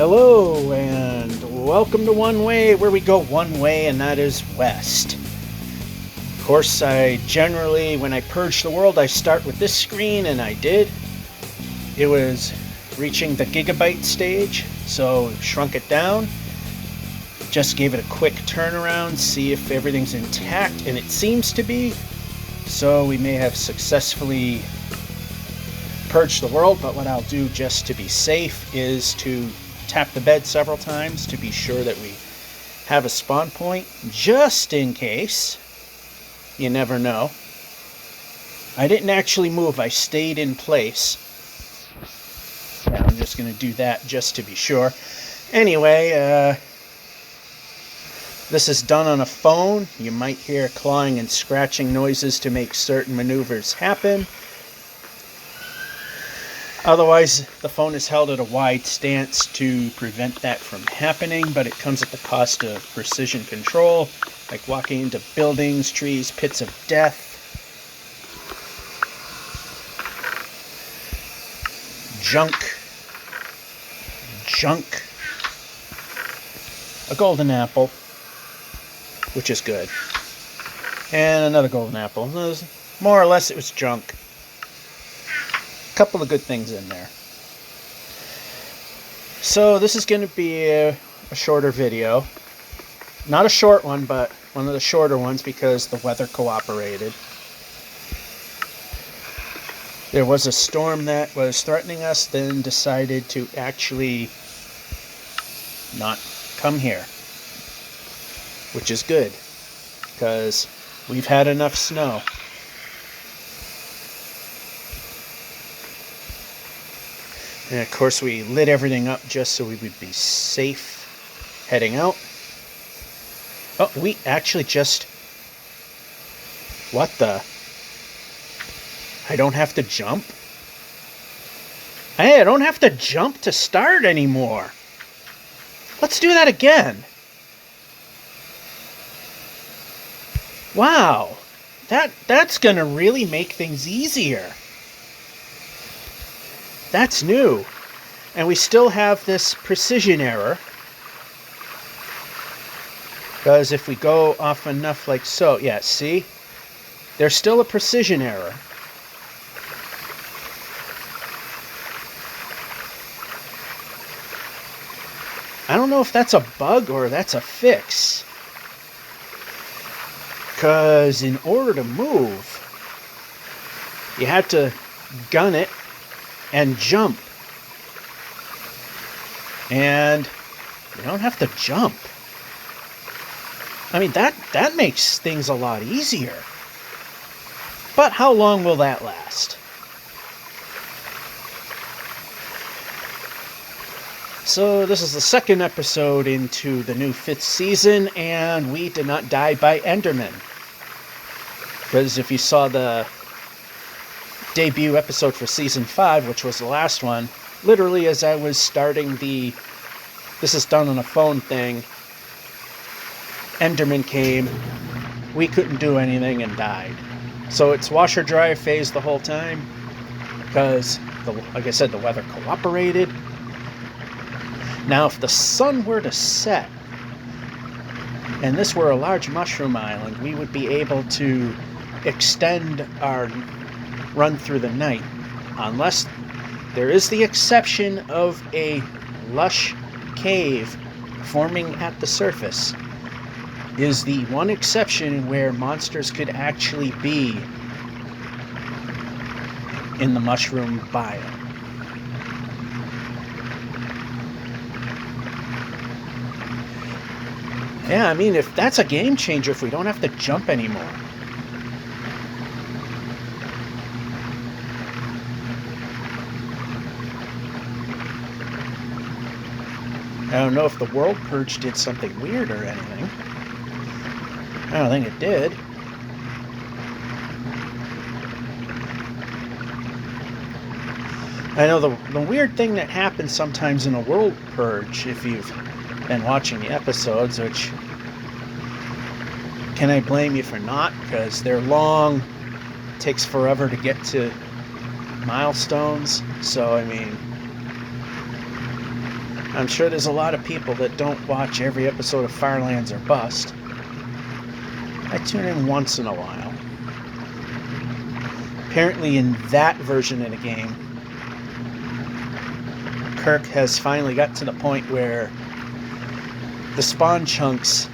Hello and welcome to One Way, where we go one way and that is west. Of course, I generally, when I purge the world, I start with this screen, and I did. It was reaching the gigabyte stage, so shrunk it down. Just gave it a quick turnaround, see if everything's intact, and it seems to be. So we may have successfully purged the world, but what I'll do just to be safe is to tap the bed several times to be sure that we have a spawn point, just in case. You never know. I didn't actually move, I stayed in place. Yeah, I'm just going to do that just to be sure. Anyway, this is done on a phone. You might hear clawing and scratching noises to make certain maneuvers happen. Otherwise, the phone is held at a wide stance to prevent that from happening, but it comes at the cost of precision control, like walking into buildings, trees, pits of death. Junk. A golden apple, which is good. And another golden apple. More or less, it was junk. Couple of good things in there. So this is going to be a shorter video. Not a short one, but one of the shorter ones because the weather cooperated. There was a storm that was threatening us, then decided to actually not come here, which is good because we've had enough snow. And of course we lit everything up just so we would be safe heading out. Oh, we actually just... What the? I don't have to jump? Hey, I don't have to jump to start anymore. Let's do that again. Wow. That's gonna really make things easier. That's new. And we still have this precision error. Because if we go off enough like so, yeah, see? There's still a precision error. I don't know if that's a bug or that's a fix. Because in order to move, you had to gun it and jump. And you don't have to jump. I mean, that makes things a lot easier. But how long will that last? So this is the second episode into the new 5th season, and we did not die by Enderman. Because if you saw the debut episode for season 5, which was the last one, literally as I was starting the this is done on a phone thing, Enderman came, we couldn't do anything and died. So it's washer dryer phase the whole time because, like I said, the weather cooperated. Now if the sun were to set and this were a large mushroom island, we would be able to extend our run through the night, unless there is the exception of a lush cave forming at the surface. Is the one exception where monsters could actually be in the mushroom biome. Yeah, I mean, if that's a game changer, if we don't have to jump anymore. I don't know if the World Purge did something weird or anything. I don't think it did. I know the weird thing that happens sometimes in a World Purge, if you've been watching the episodes, which, can I blame you for not? Because they're long, takes forever to get to milestones, so I mean, I'm sure there's a lot of people that don't watch every episode of Farlands or Bust. I tune in once in a while. Apparently in that version of the game, Kirk has finally got to the point where the spawn chunks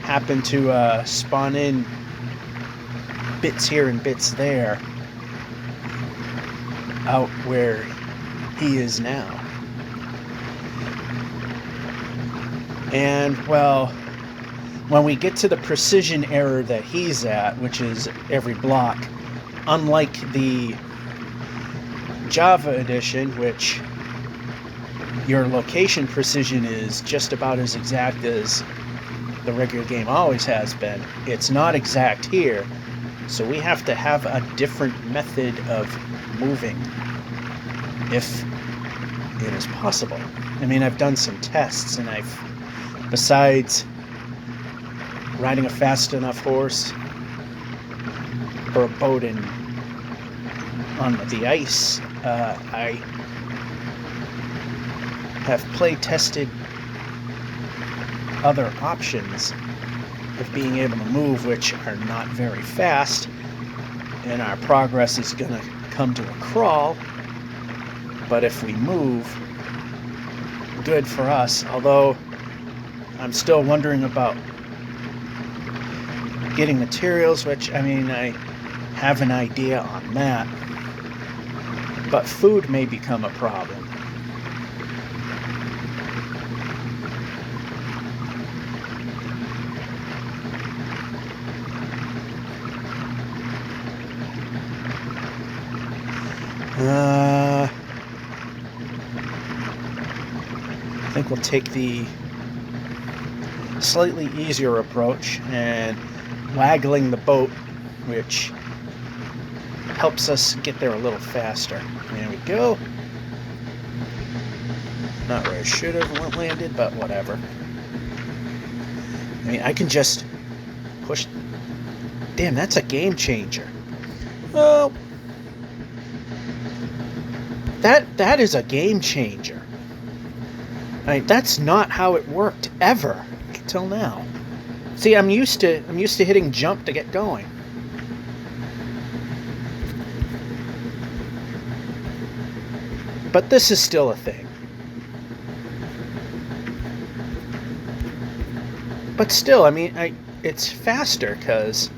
happen to spawn in bits here and bits there out where he is now. And, well, when we get to the precision error that he's at, which is every block, unlike the Java edition, which your location precision is just about as exact as the regular game always has been, it's not exact here, so we have to have a different method of moving, if it is possible. I mean, I've done some tests, and besides riding a fast enough horse or a boat on the ice, I have play tested other options of being able to move, which are not very fast, and our progress is going to come to a crawl. But if we move, good for us, although I'm still wondering about getting materials, which, I mean, I have an idea on that, but food may become a problem. I think we'll take the slightly easier approach and waggling the boat, which helps us get there a little faster. There we go. Not where I should have landed, but whatever. I mean, I can just push. Damn, that's a game changer. Well, that is a game changer. I mean, that's not how it worked ever till now. See, I'm used to hitting jump to get going. But this is still a thing. But still, I mean, it's faster because,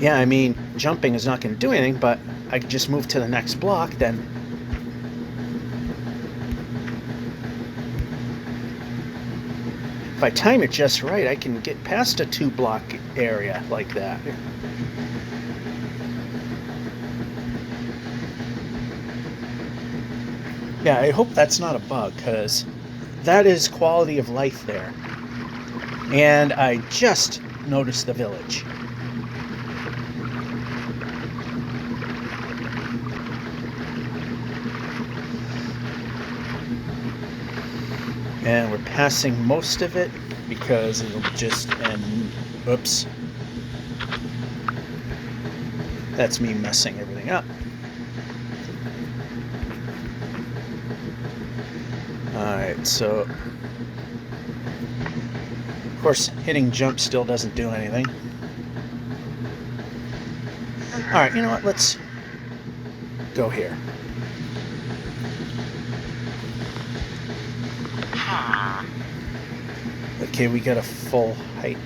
yeah, I mean, jumping is not going to do anything, but I can just move to the next block, then. If I time it just right, I can get past a 2-block area like that. Yeah, I hope that's not a bug, because that is quality of life there. And I just noticed the village. And we're passing most of it because it'll just end. Oops. That's me messing everything up. Alright, so of course hitting jump still doesn't do anything. Alright, you know what? Let's go here. Okay, we got a full height.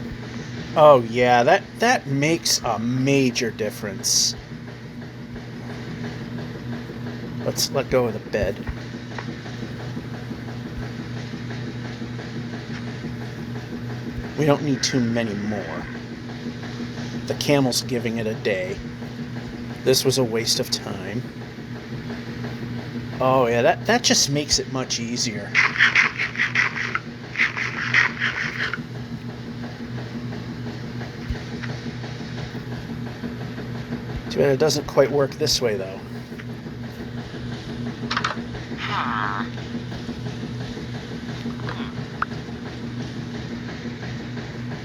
Oh yeah, that makes a major difference. Let's let go of the bed. We don't need too many more. The camel's giving it a day. This was a waste of time. Oh yeah, that just makes it much easier. Too bad it doesn't quite work this way, though.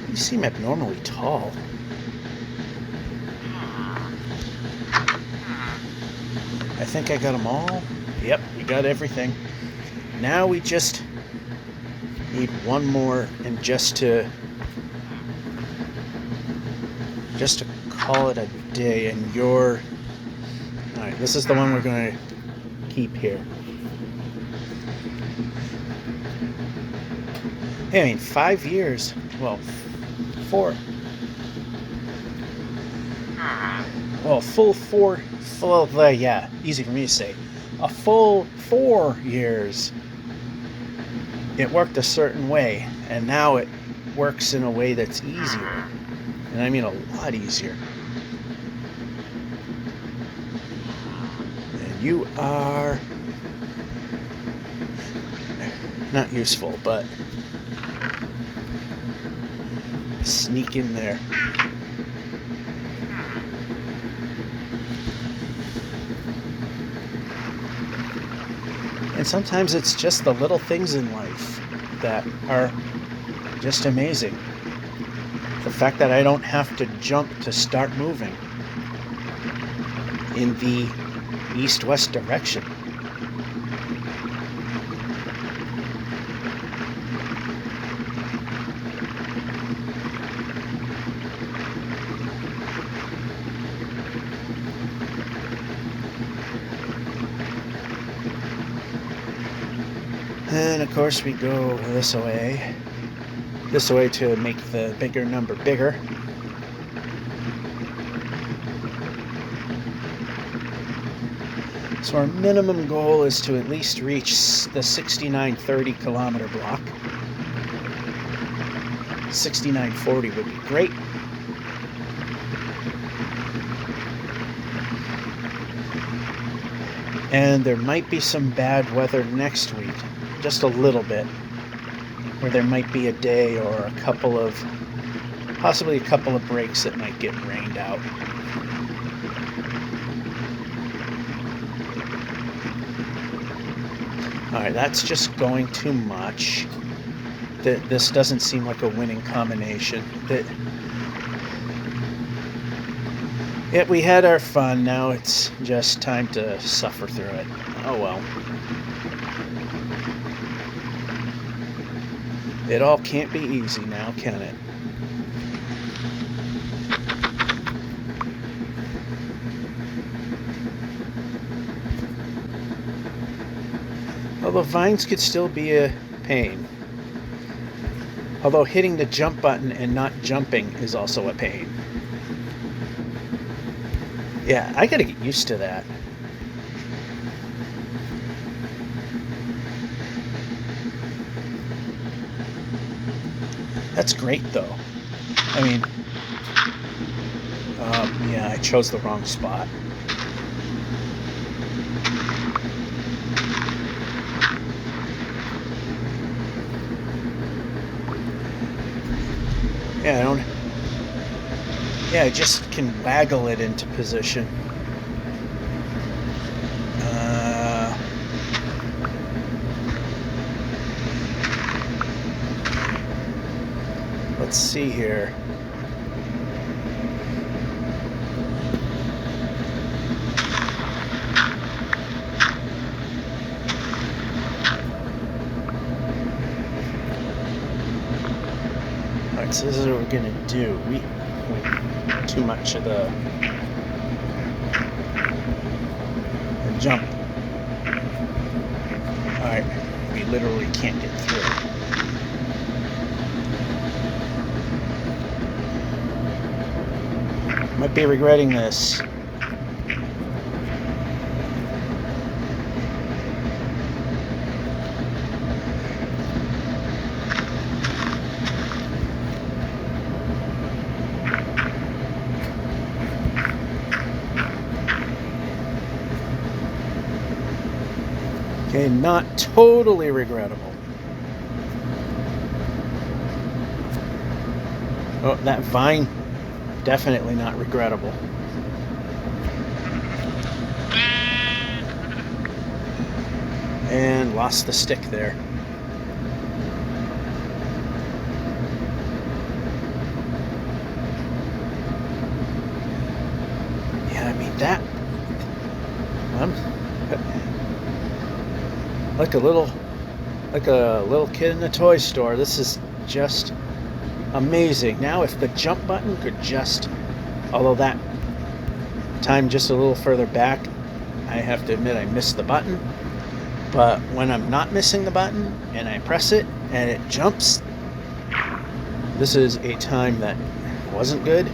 You seem abnormally tall. I think I got them all. Yep, we got everything. Now we just need one more, and just to call it a day. And all right, this is the one we're going to keep here. I mean, 5 years. Well, 4. Well, yeah, easy for me to say. A full 4 years. It worked a certain way, and now it works in a way that's easier. And I mean a lot easier. And you are not useful, but sneak in there. And sometimes it's just the little things in life that are just amazing. The fact that I don't have to jump to start moving in the east-west direction. And of course we go this way to make the bigger number bigger. So our minimum goal is to at least reach the 6930 kilometer block. 6940 would be great. And there might be some bad weather next week. Just a little bit, where there might be a day or possibly a couple of breaks that might get rained out. Alright, that's just going too much. This doesn't seem like a winning combination. Yet we had our fun, now it's just time to suffer through it. Oh well. It all can't be easy now, can it? Although vines could still be a pain. Although hitting the jump button and not jumping is also a pain. Yeah, I gotta get used to that. That's great, though. I mean, yeah, I chose the wrong spot. Yeah, I just can waggle it into position. Let's see here. Alright, so this is what we're gonna do. We too much of the jump. Alright, we literally can't get through. Might be regretting this. Okay, not totally regrettable. Oh, that vine, definitely not regrettable. And lost the stick there. Yeah, I mean that. I'm like a little kid in a toy store. This is just amazing. Now if the jump button could just, although that time just a little further back, I have to admit I missed the button. But when I'm not missing the button and I press it and it jumps, this is a time that wasn't good.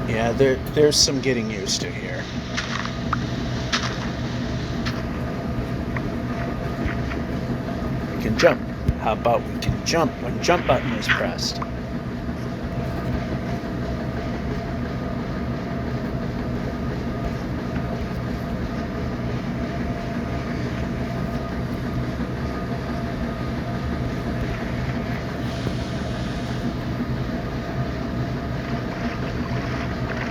Yeah, there's some getting used to here. We can jump. How about we can jump when jump button is pressed?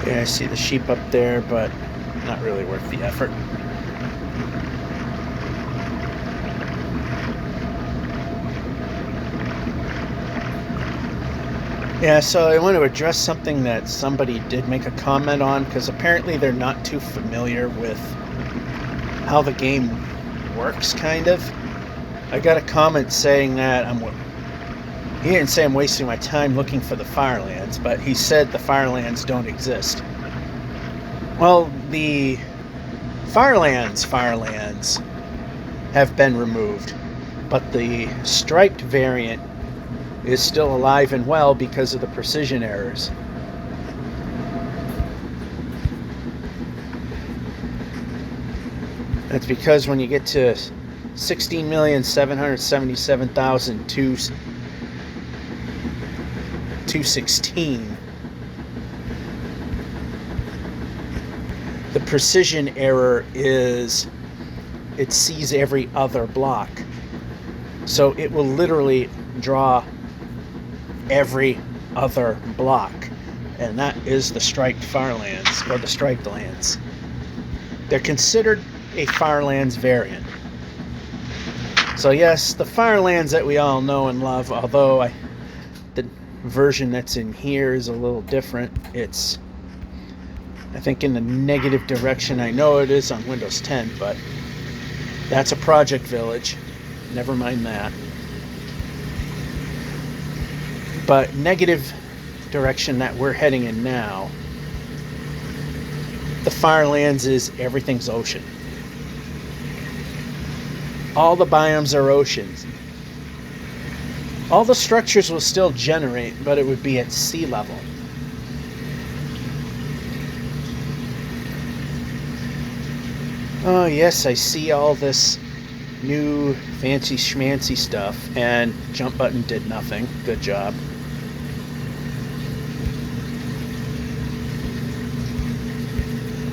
Yeah, I see the sheep up there, but not really worth the effort. Yeah, so I want to address something that somebody did make a comment on, because apparently they're not too familiar with how the game works, kind of. I got a comment saying that he didn't say I'm wasting my time looking for the farlands, but he said the farlands don't exist. Well, the farlands have been removed, but the striped variant is still alive and well because of the precision errors. That's because when you get to 16,777,216, the precision error is it sees every other block. So it will literally draw every other block, and that is the striped farlands, or the striped lands. They're considered a farlands variant. So yes, the farlands that we all know and love, although the version that's in here is a little different. It's, I think, in the negative direction. I know it is on Windows 10, but that's a project village. Never mind that. But negative direction that we're heading in now, the farlands is everything's ocean. All the biomes are oceans. All the structures will still generate, but it would be at sea level. Oh yes, I see all this new fancy schmancy stuff, and jump button did nothing. Good job.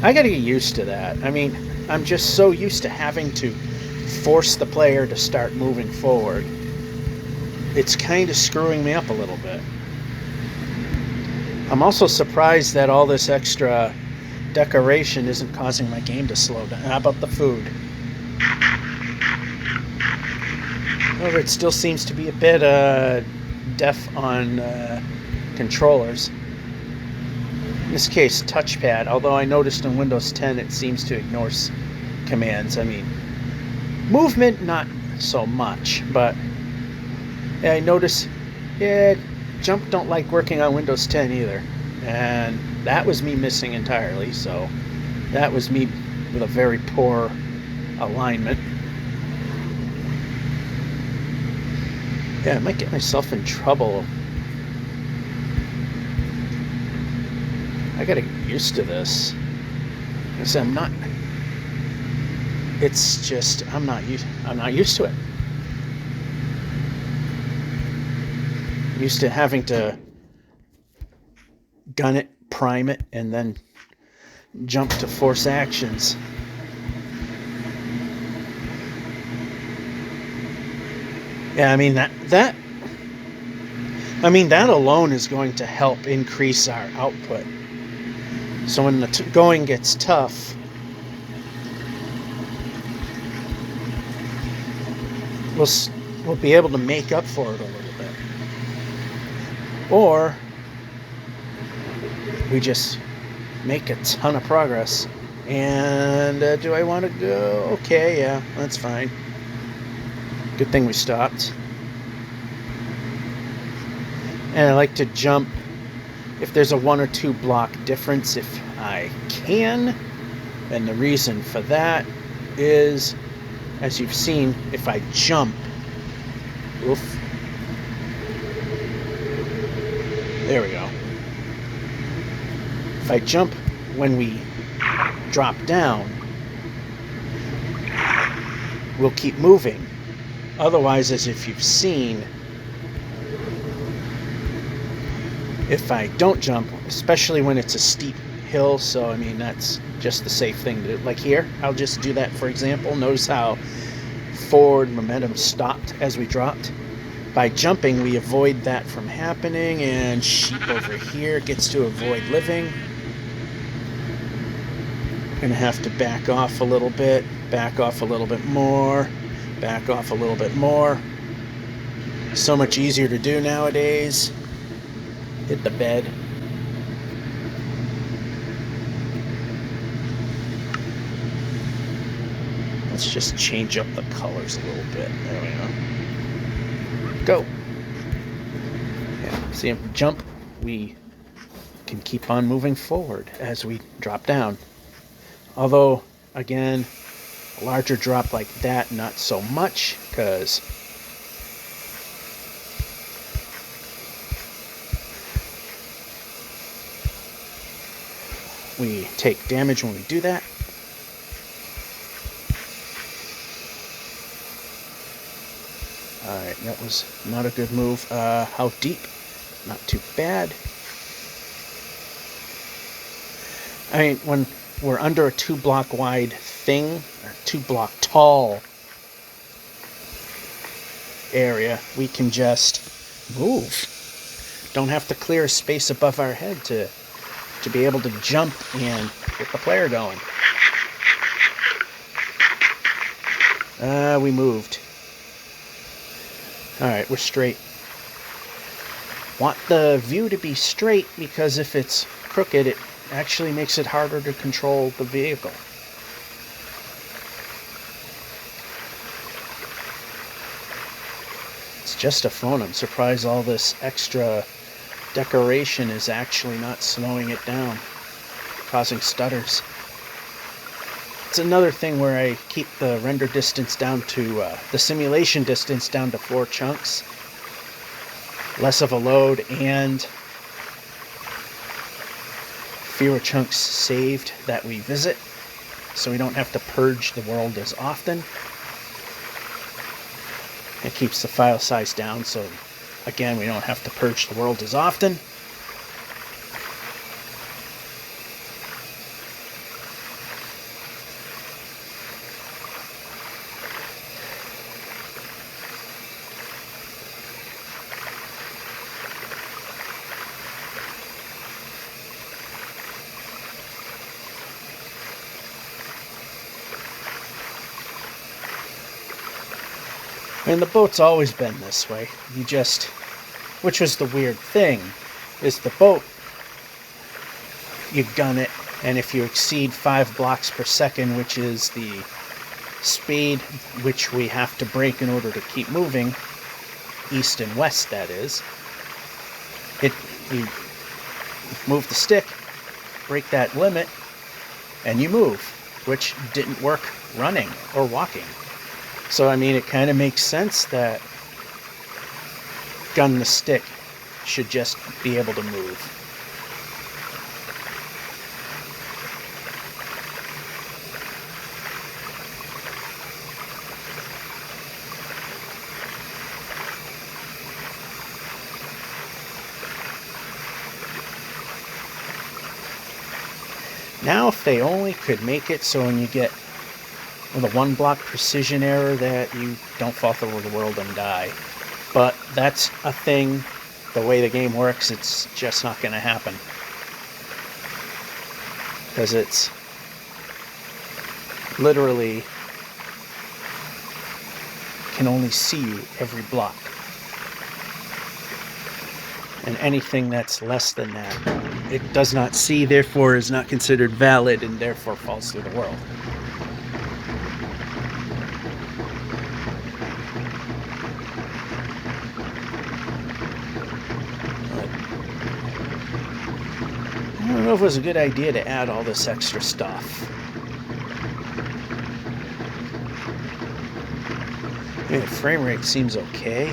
I gotta get used to that. I mean, I'm just so used to having to force the player to start moving forward. It's kind of screwing me up a little bit. I'm also surprised that all this extra decoration isn't causing my game to slow down. How about the food? However, it still seems to be a bit deaf on controllers. In this case, touchpad, although I noticed in Windows 10 it seems to ignore commands. I mean, movement, not so much, but yeah, I noticed, yeah, jump don't like working on Windows 10 either. And that was me missing entirely, so that was me with a very poor alignment. Yeah, I might get myself in trouble. I gotta get used to this. Because I'm not. It's just I'm not used to it. I'm used to having to gun it, prime it, and then jump to force actions. Yeah, I mean that alone is going to help increase our output. So when the going gets tough, we'll be able to make up for it a little bit. or we just make a ton of progress. And do I want to go? Okay, yeah, that's fine. Good thing we stopped. And I like to jump if there's a 1 or 2 block difference if I can. And the reason for that is, as you've seen, if I jump, oof, there we go. If I jump when we drop down, we'll keep moving. Otherwise, as if you've seen, if I don't jump, especially when it's a steep hill, so I mean that's just the safe thing to do. Like here, I'll just do that for example. Notice how forward momentum stopped as we dropped. By jumping, we avoid that from happening, and sheep over here gets to avoid living. Gonna have to back off a little bit, back off a little bit more, back off a little bit more. So much easier to do nowadays. Hit the bed. Let's just change up the colors a little bit. There we go. Go. Yeah, see him jump. We can keep on moving forward as we drop down. Although, again, a larger drop like that, not so much, because we take damage when we do that. Alright, that was not a good move. How deep? Not too bad. I mean, when we're under a 2 block wide thing, or 2 block tall area, we can just move. Don't have to clear a space above our head to be able to jump and get the player going. We moved. Alright, we're straight. Want the view to be straight because if it's crooked, it actually makes it harder to control the vehicle. It's just a phone. I'm surprised all this extra decoration is actually not slowing it down, causing stutters. It's another thing where I keep the render distance down to, the simulation distance down to 4 chunks. Less of a load and fewer chunks saved that we visit, so we don't have to purge the world as often. It keeps the file size down, so again, we don't have to purge the world as often. And the boat's always been this way. You just, which was the weird thing, is the boat, you gun it, and if you exceed 5 blocks per second, which is the speed which we have to brake in order to keep moving, east and west that is, you move the stick, break that limit, and you move, which didn't work running or walking. So, I mean, it kind of makes sense that gun the stick should just be able to move. Now, if they only could make it so when you get with a 1 block precision error that you don't fall through the world and die. But that's a thing, the way the game works, it's just not going to happen. Because it's literally can only see you every block. and anything that's less than that it does not see, therefore is not considered valid, and therefore falls through the world. I don't know if it was a good idea to add all this extra stuff. I mean, the frame rate seems okay.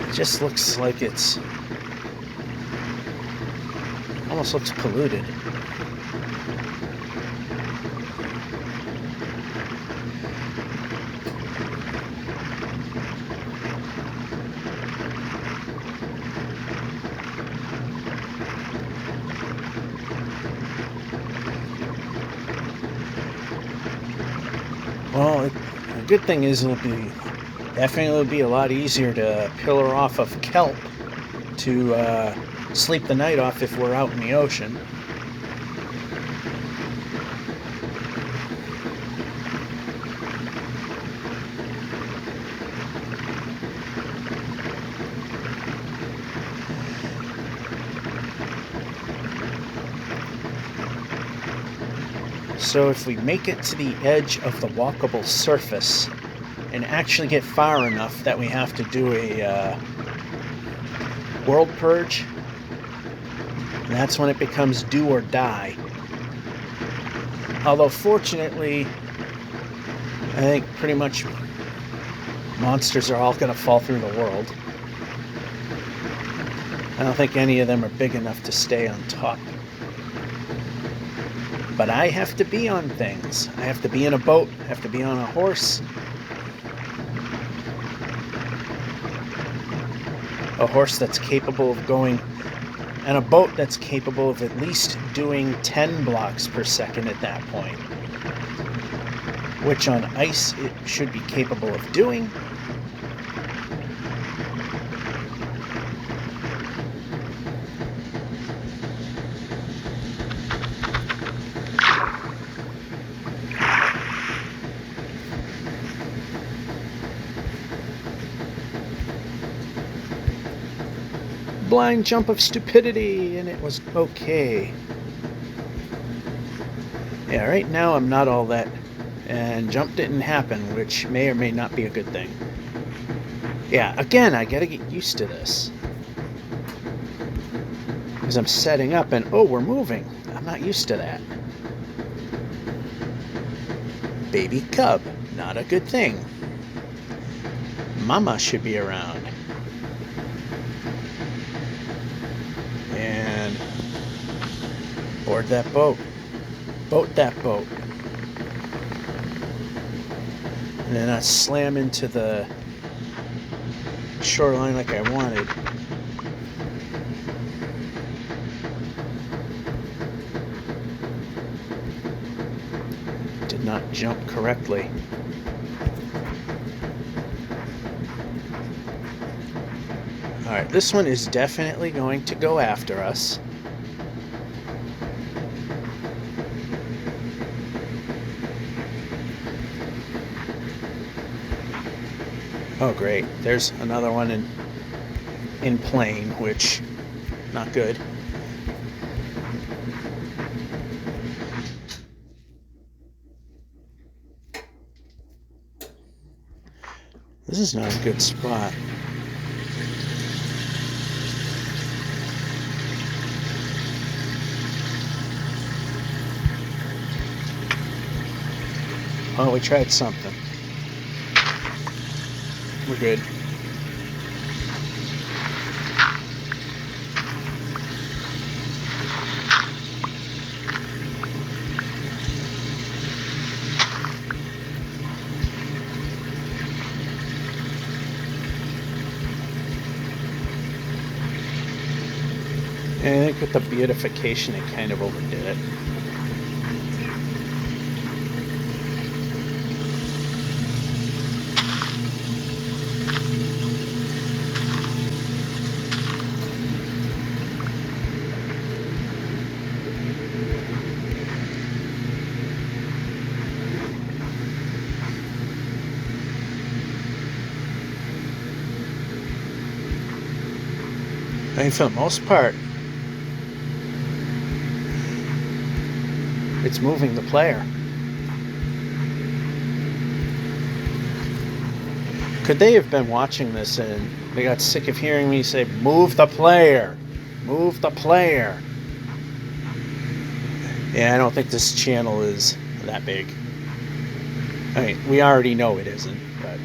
It just looks like it's almost looks polluted. Well, the good thing is it'll definitely be a lot easier to pillar off of kelp to sleep the night off if we're out in the ocean. So if we make it to the edge of the walkable surface and actually get far enough that we have to do a world purge, that's when it becomes do or die. Although fortunately, I think pretty much monsters are all going to fall through the world. I don't think any of them are big enough to stay on top. But I have to be on things. I have to be in a boat. I have to be on a horse. A horse that's capable of going, and a boat that's capable of at least doing 10 blocks per second at that point. Which on ice it should be capable of doing. Blind jump of stupidity, and it was okay. Yeah, right now I'm not all that, and jump didn't happen, which may or may not be a good thing. Yeah, again, I gotta get used to this. Because I'm setting up and, oh, we're moving. I'm not used to that. Baby cub, not a good thing. Mama should be around. And board that boat. Boat that boat. And then I slam into the shoreline like I wanted. Did not jump correctly. Alright, this one is definitely going to go after us. Oh great, there's another one in plane, which, not good. This is not a good spot. Oh, we tried something. We're good. And I think with the beautification, it kind of overdid it. I mean, for the most part, it's moving the player. Could they have been watching this and they got sick of hearing me say, move the player, move the player? Yeah, I don't think this channel is that big. I mean, we already know it isn't, but...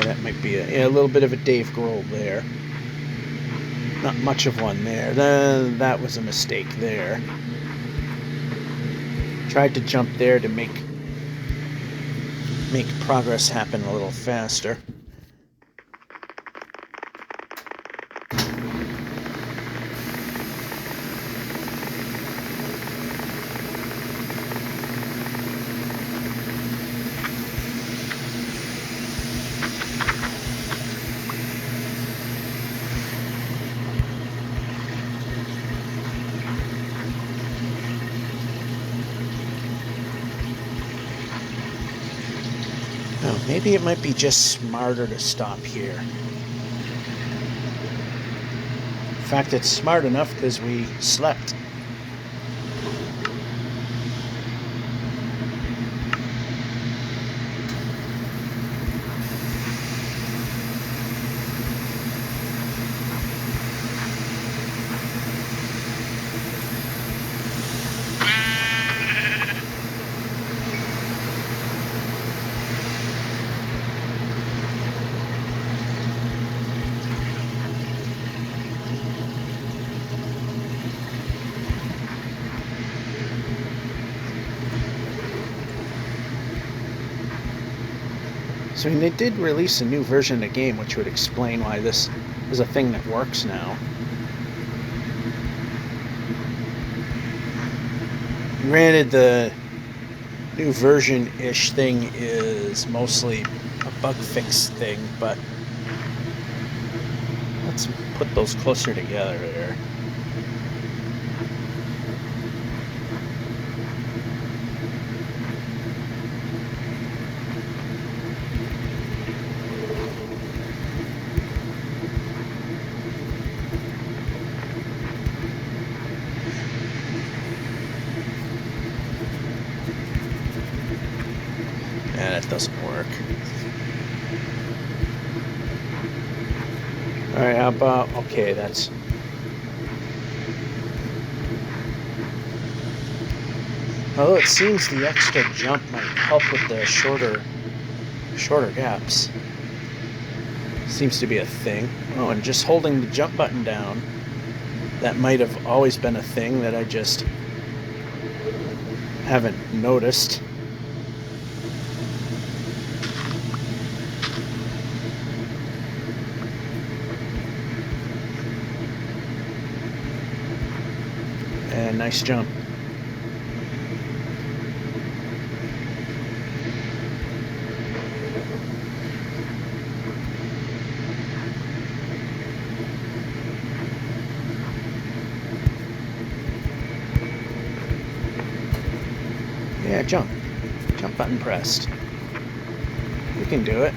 that might be a little bit of a Dave Grohl there. Not much of one there. That was a mistake there. Tried to jump there to make progress happen a little faster. Oh, maybe it might be just smarter to stop here. In fact, it's smart enough because we slept. So, I mean, they did release a new version of the game, which would explain why this is a thing that works now. Granted, the new version-ish thing is mostly a bug fix thing, but let's put those closer together there. That doesn't work. Alright, how about... Okay, that's... Although it seems the extra jump might help with the shorter gaps. Seems to be a thing. Oh, and just holding the jump button down, that might have always been a thing that I just haven't noticed. And nice jump. Yeah, jump. Jump button pressed. You can do it.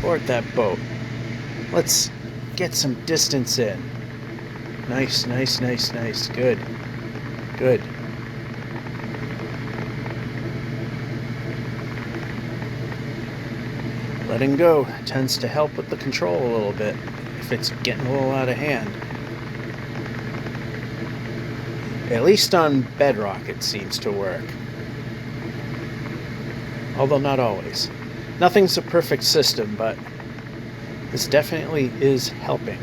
Board that boat. Let's get some distance in. Nice, nice, nice, nice. Good. Good. letting go tends to help with the control a little bit if it's getting a little out of hand. At least on Bedrock it seems to work. Although not always. Nothing's a perfect system, but this definitely is helping.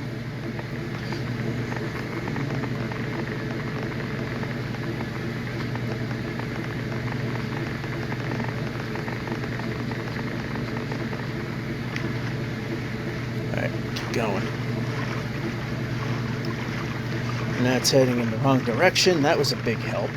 Alright, keep going. And that's heading in the wrong direction. That was a big help.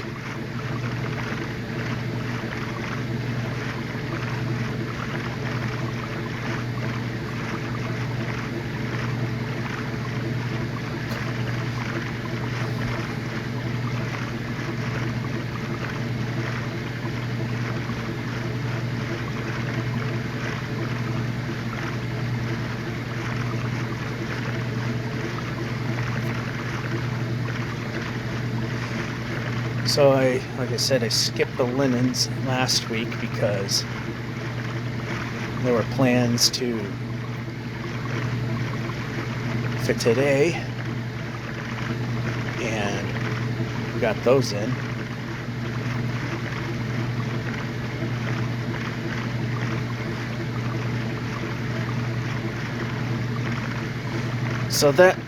So like I said, I skipped the linens last week because there were plans for today, and got those in. So that,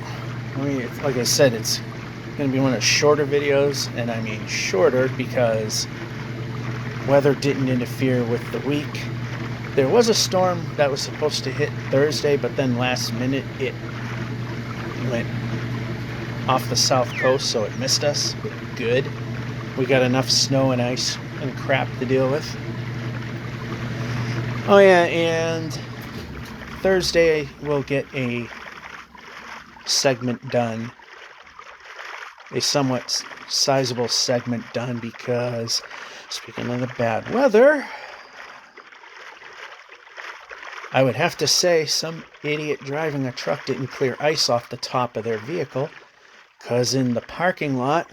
like I said, it's going to be one of the shorter videos, and I mean shorter because weather didn't interfere with the week. There was a storm that was supposed to hit Thursday, but then last minute it went off the south coast, so it missed us. Good. We got enough snow and ice and crap to deal with. Oh yeah, and Thursday we'll get a segment done. A somewhat sizable segment done because, speaking of the bad weather, I would have to say some idiot driving a truck didn't clear ice off the top of their vehicle, because in the parking lot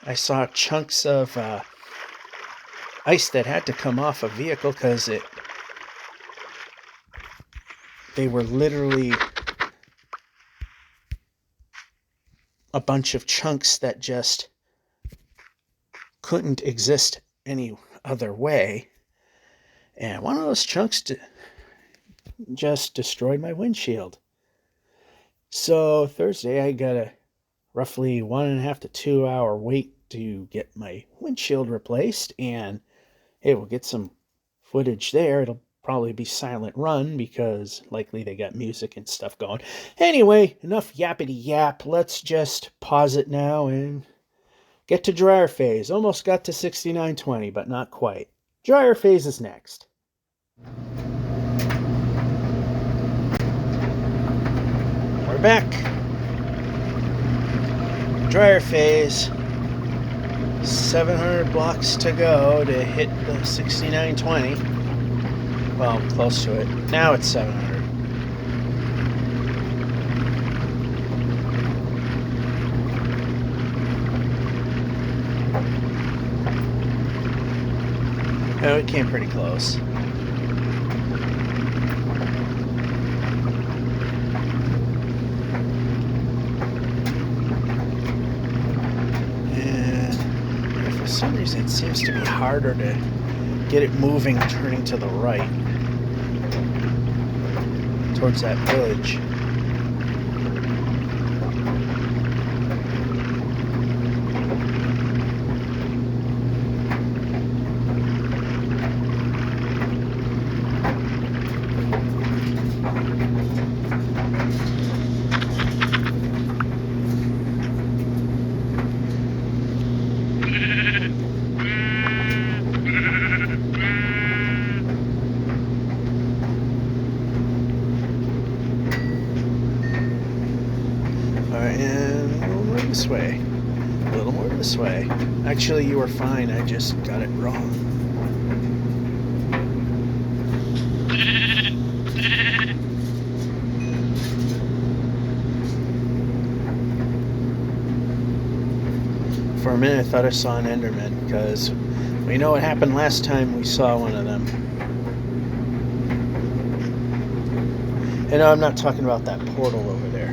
I saw chunks of ice that had to come off a vehicle because they were literally a bunch of chunks that just couldn't exist any other way. And one of those chunks just destroyed my windshield. So Thursday I got a roughly 1.5 to 2 hour wait to get my windshield replaced, and hey, we'll get some footage there. It'll probably be silent run because likely they got music and stuff going. Anyway, enough yappity yap. Let's just pause it now and get to dryer phase. Almost got to 6920, but not quite. Dryer phase is next. We're back. Dryer phase. 700 blocks to go to hit the 6920. Well, close to it. Now it's 700. Oh, it came pretty close. And for some reason it seems to be harder to get it moving, turning to the right towards that village. This way. A little more this way. Actually, you were fine. I just got it wrong. For a minute, I thought I saw an Enderman, because we know what happened last time we saw one of them. And no, I'm not talking about that portal over there.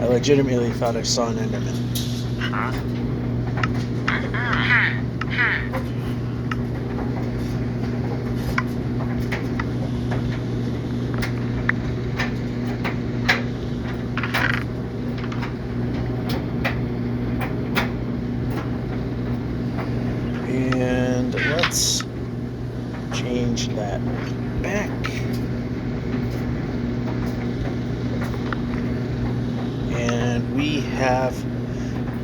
I legitimately thought I saw an Enderman. And let's change that back. And we have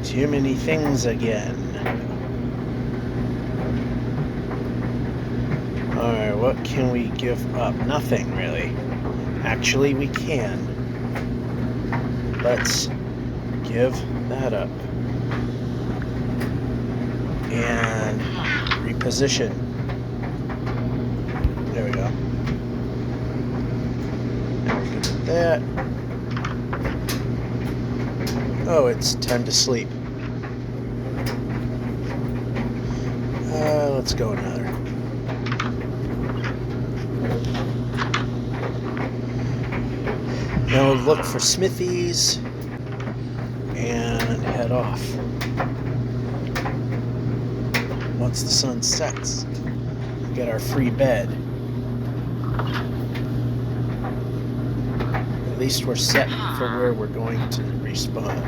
too many things again. Alright, what can we give up? Nothing, really. Actually, we can. Let's give that up. And reposition. There we go. Now we can do that. Oh, it's time to sleep. Let's go another. Now look for smithies and head off. Once the sun sets, we get our free bed. At least we're set for where we're going to respawn.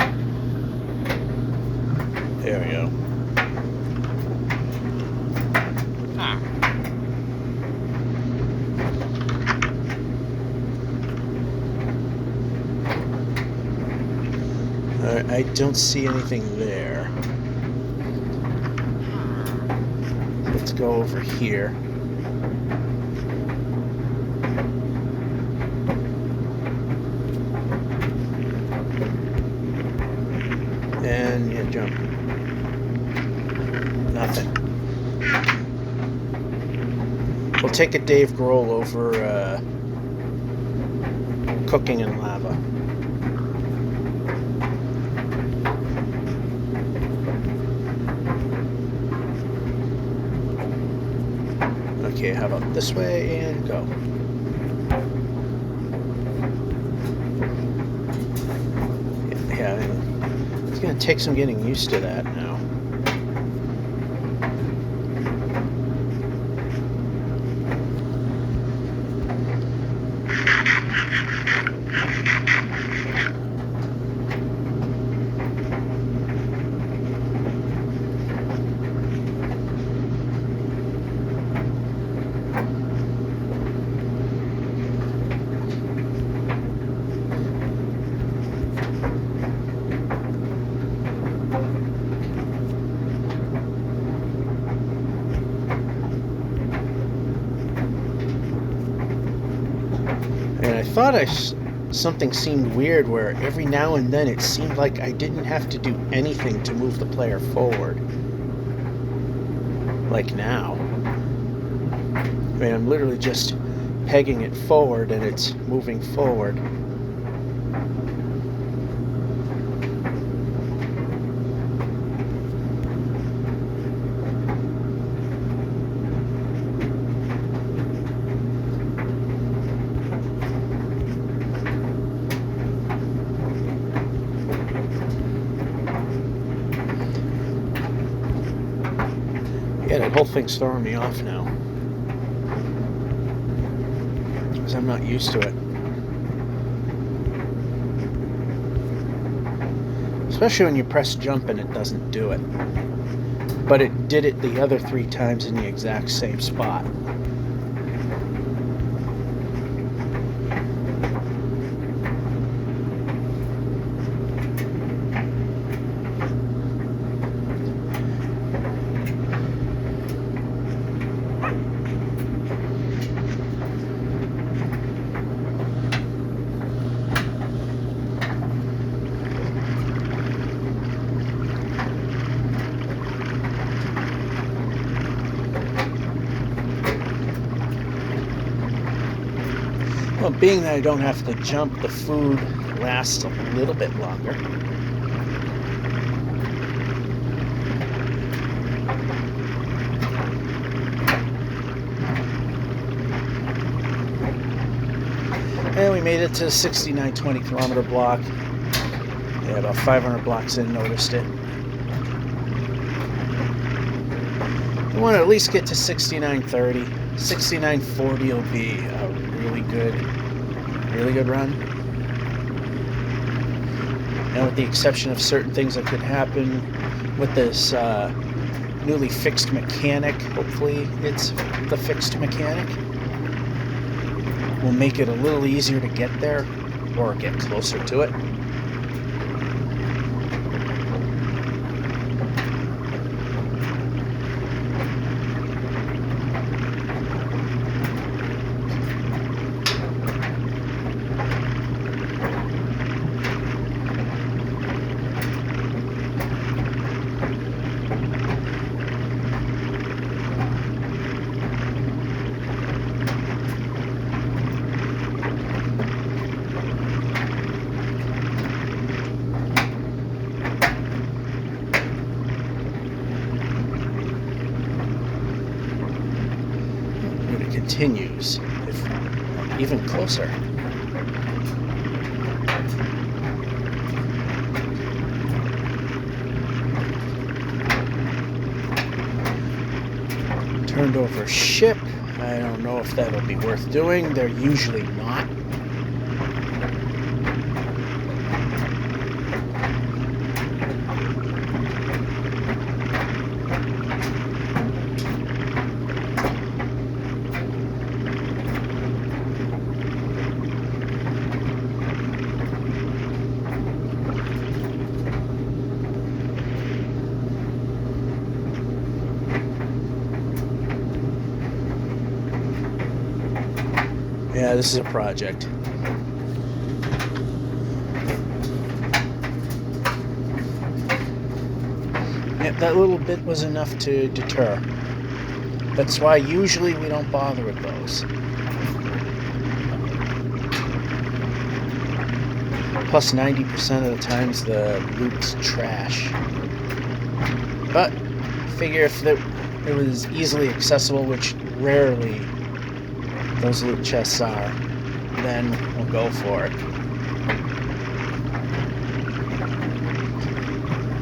There we go. Alright, I don't see anything there. Let's go over here. And yeah, jump. Nothing. We'll take a Dave Grohl over cooking in lava. Okay, how about this way and go. Yeah, it's going to take some getting used to that now. And I thought something seemed weird where every now and then it seemed like I didn't have to do anything to move the player forward. Like now. I mean, I'm literally just pegging it forward and it's moving forward. Yeah, that whole thing's throwing me off now. Because I'm not used to it. Especially when you press jump and it doesn't do it. But it did it the other 3 times in the exact same spot. Well, being that I don't have to jump, the food lasts a little bit longer. And we made it to the 69 20 kilometer block. Yeah, about 500 blocks in, noticed it. We want to at least get to 69.30. 69.40 will be a really good run. And with the exception of certain things that could happen with this newly fixed mechanic, hopefully it's the fixed mechanic, will make it a little easier to get there or get closer to it. Continues, if even closer. Turned over ship. I don't know if that'll be worth doing. They're usually not. Yeah, this is a project. Yep, that little bit was enough to deter. That's why usually we don't bother with those. Plus 90% of the times the loot's trash. But figure if it was easily accessible, which rarely those loot chests are, then we'll go for it.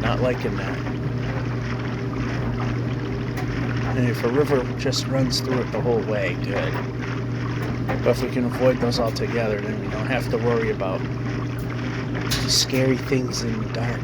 Not liking that. And if a river just runs through it the whole way, good. But if we can avoid those altogether, then we don't have to worry about scary things in the dark.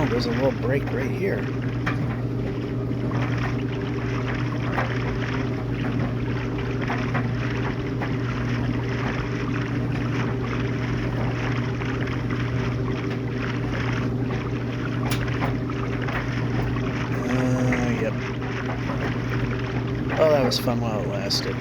There's a little break right here. Yep. Oh, that was fun while it lasted.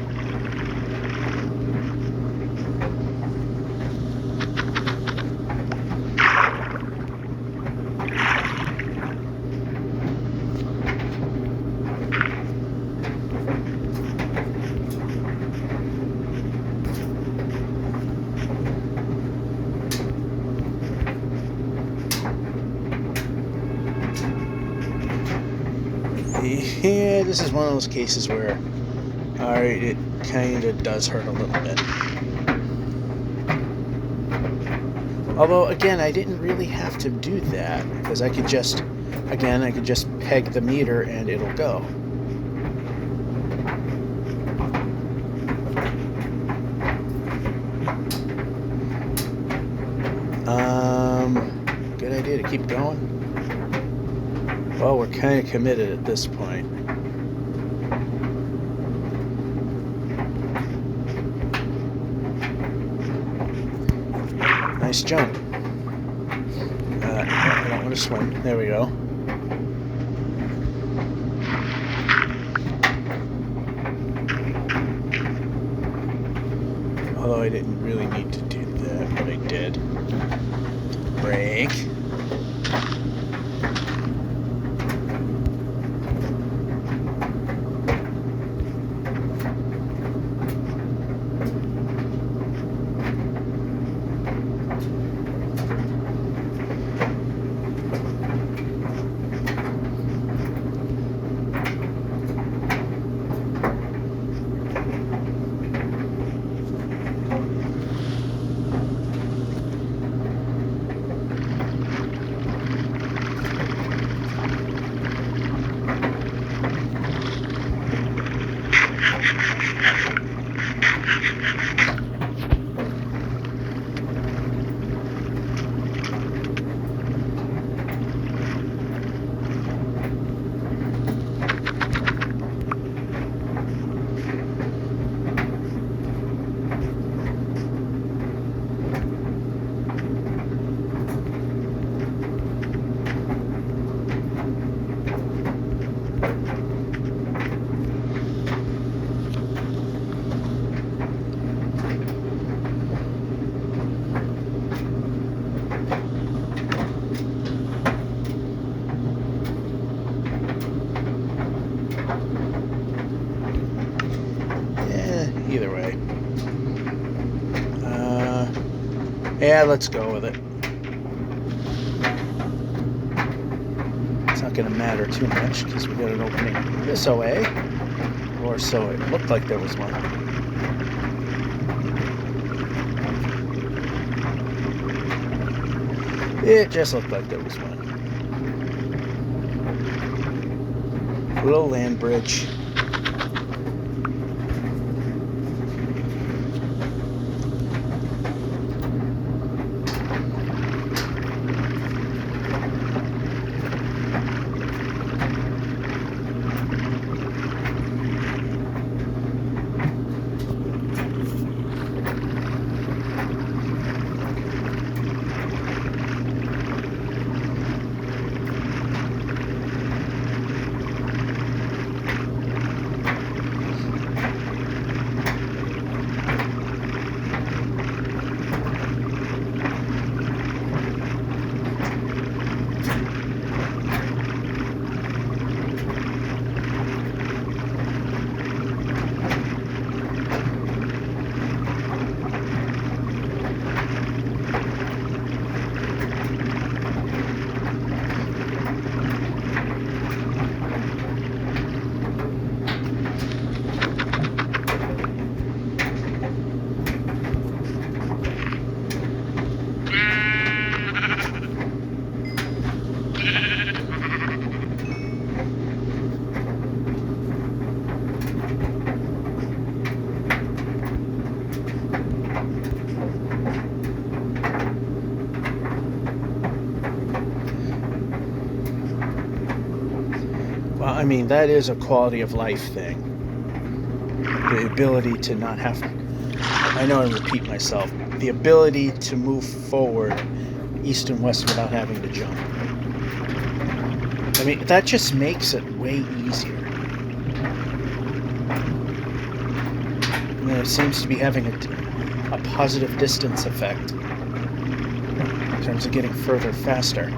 Yeah, this is one of those cases where, alright, it kind of does hurt a little bit. Although, again, I didn't really have to do that, because I could just, again, I could just peg the meter and it'll go. Good idea to keep going. Well, we're kind of committed at this point. Nice jump. I don't want to swim. There we go. Although I didn't really need to do that, but I did. Brake. Either way. Yeah, let's go with it. It's not going to matter too much because we got an opening this OA, or so it looked like there was one. It just looked like there was one. Little land bridge. I mean, that is a quality of life thing. The ability to not have to, I know I repeat myself, the ability to move forward east and west without having to jump. I mean, that just makes it way easier. And it seems to be having a positive distance effect in terms of getting further faster.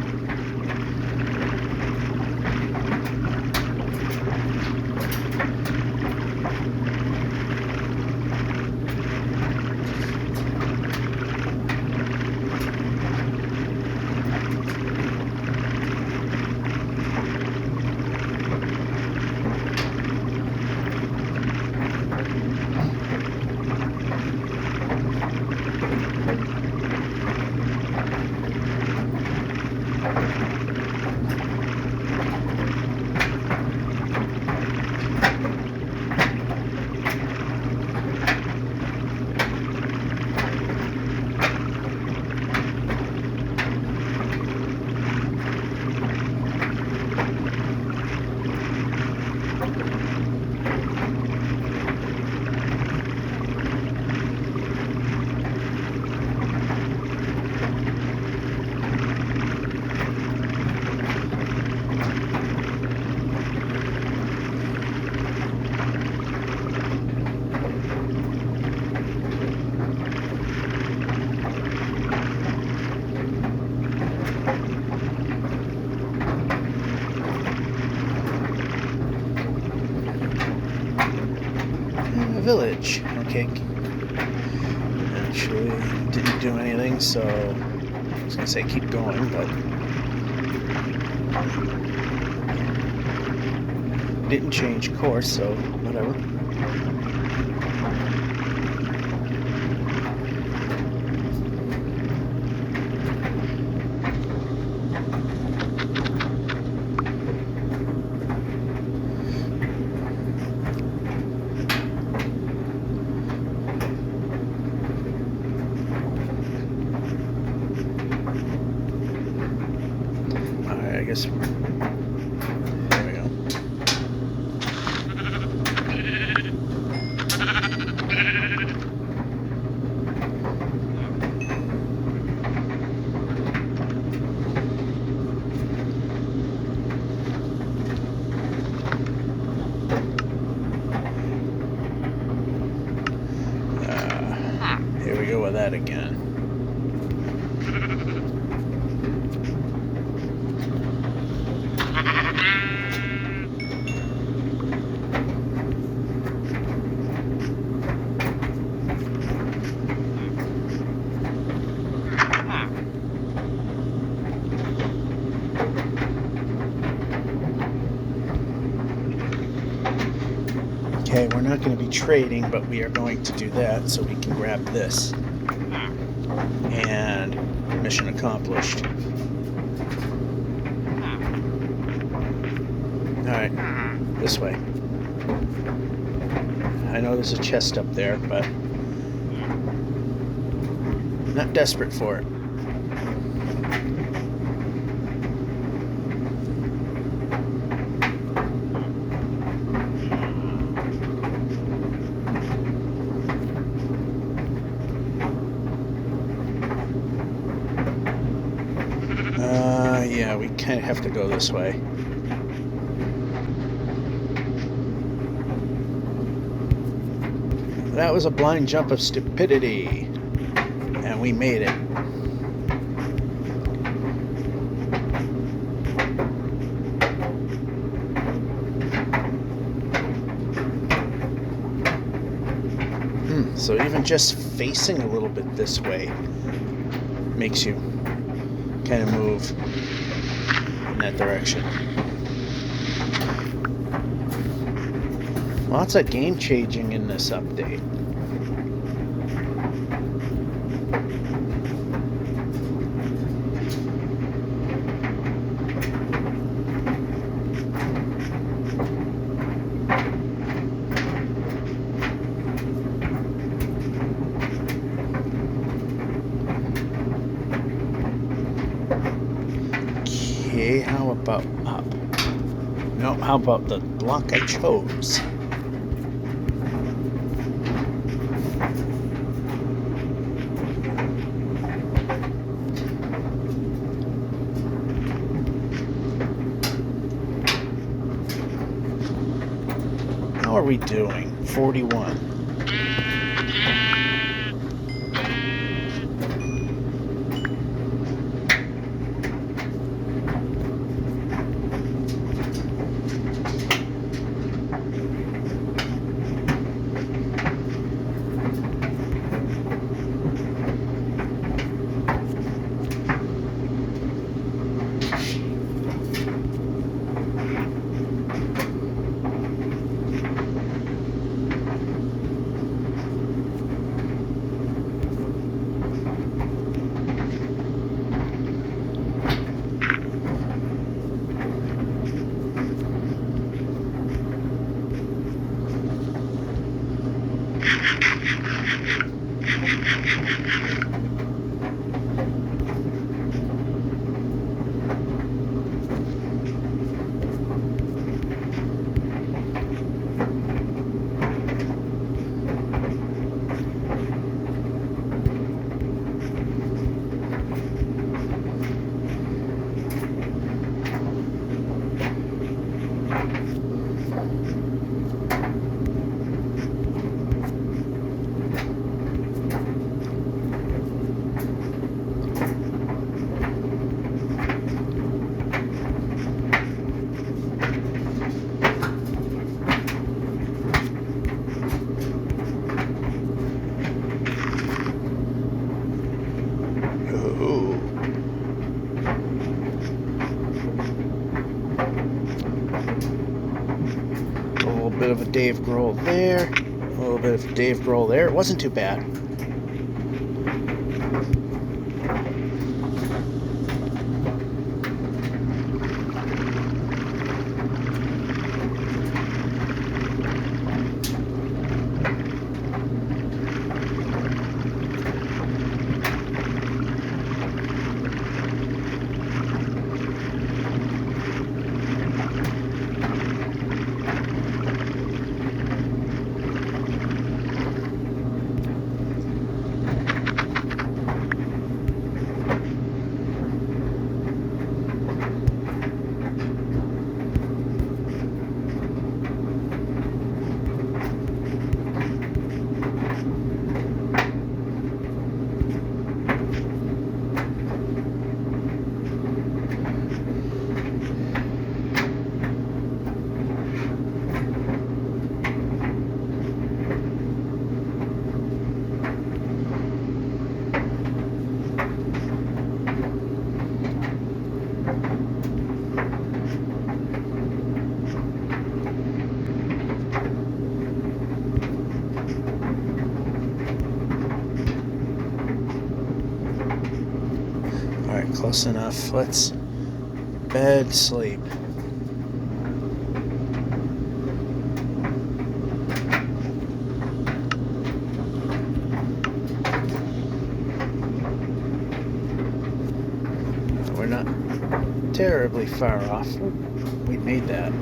Village. Okay. Actually, didn't do anything, so I was gonna say keep going, but didn't change course, so whatever. I guess there we go. Here we go with that again. Okay, we're not going to be trading, but we are going to do that so we can grab this. And mission accomplished. Alright, this way. I know there's a chest up there, but not desperate for it. Yeah, we kind of have to go this way. That was a blind jump of stupidity, and we made it. So even just facing a little bit this way makes you kind of move in that direction. Lots of game changing in this update. Okay, how about up? No, how about the block I chose? How are we doing? 41. Bit of a Dave Grohl there, a little bit of Dave Grohl there. It wasn't too bad. Alright, close enough. Let's bed sleep. We're not terribly far off. We made that.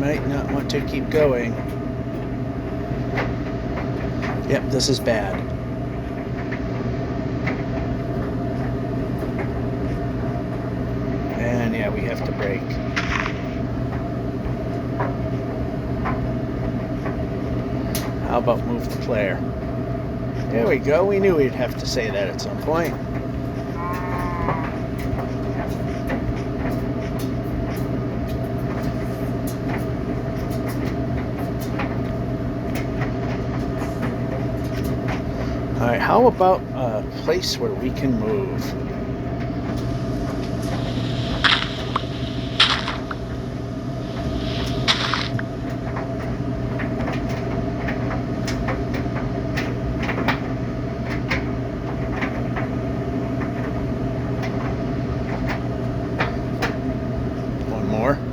might not want to keep going. Yep, this is bad. And yeah, we have to brake. How about move the player? There we go. We knew we'd have to say that at some point. Alright, how about a place where we can move?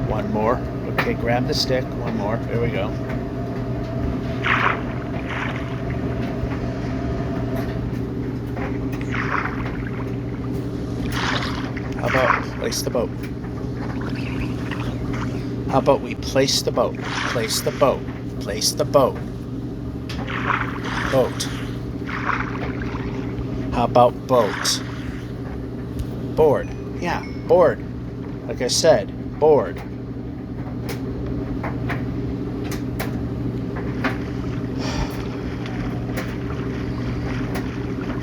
One more. Okay, grab the stick. One more. There we go. How about place the boat? How about we place the boat? Place the boat. Place the boat. Boat. How about boat? Board. Yeah, board. Like I said, board.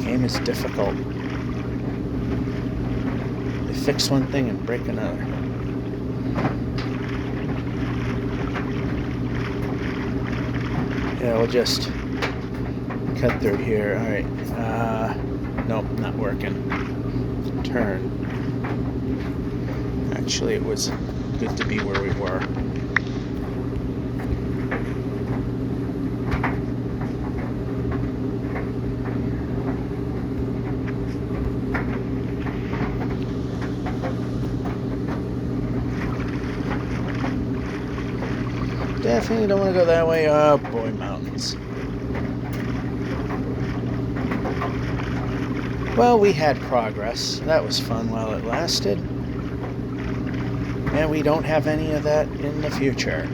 Game is difficult. They fix one thing and break another. Yeah, we'll just cut through here. Alright. Nope, not working. Turn. Actually, it was good to be where we were. Definitely don't want to go that way. Oh boy, mountains. Well, we had progress. That was fun while it lasted. And we don't have any of that in the future.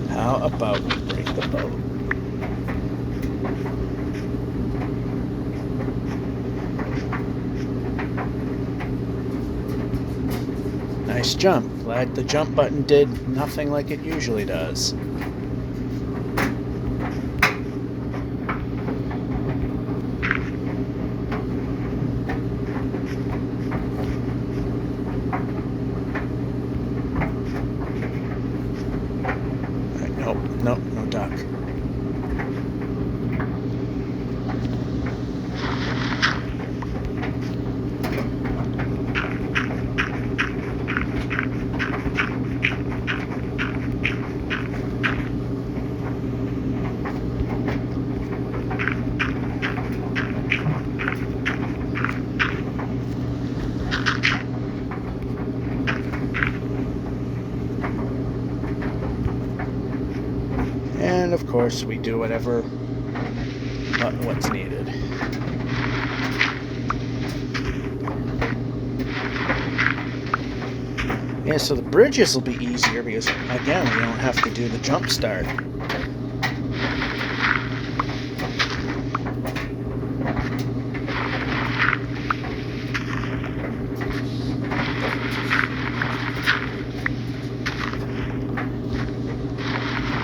How about we break the boat? Nice jump. Glad the jump button did nothing like it usually does. Nope, no duck. And of course, we do what's needed. Yeah, so the bridges will be easier because, again, we don't have to do the jump start.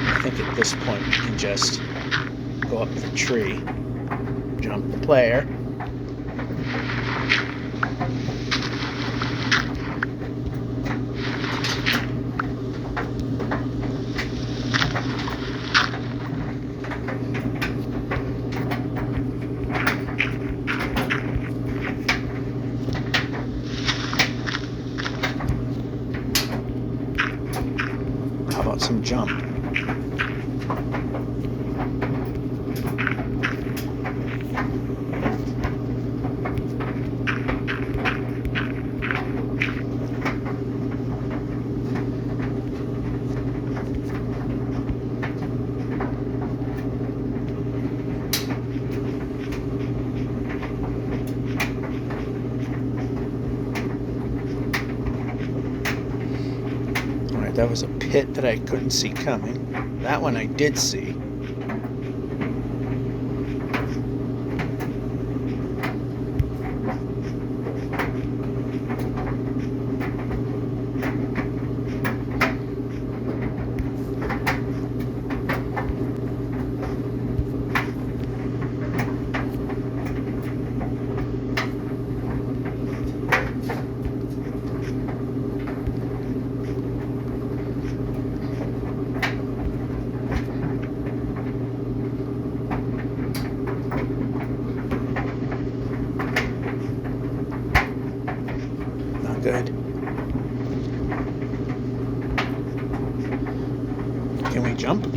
I think at this point we can just go up the tree, jump the player. How about some jump? That was a pit that I couldn't see coming. That one I did see. Good. Can we jump?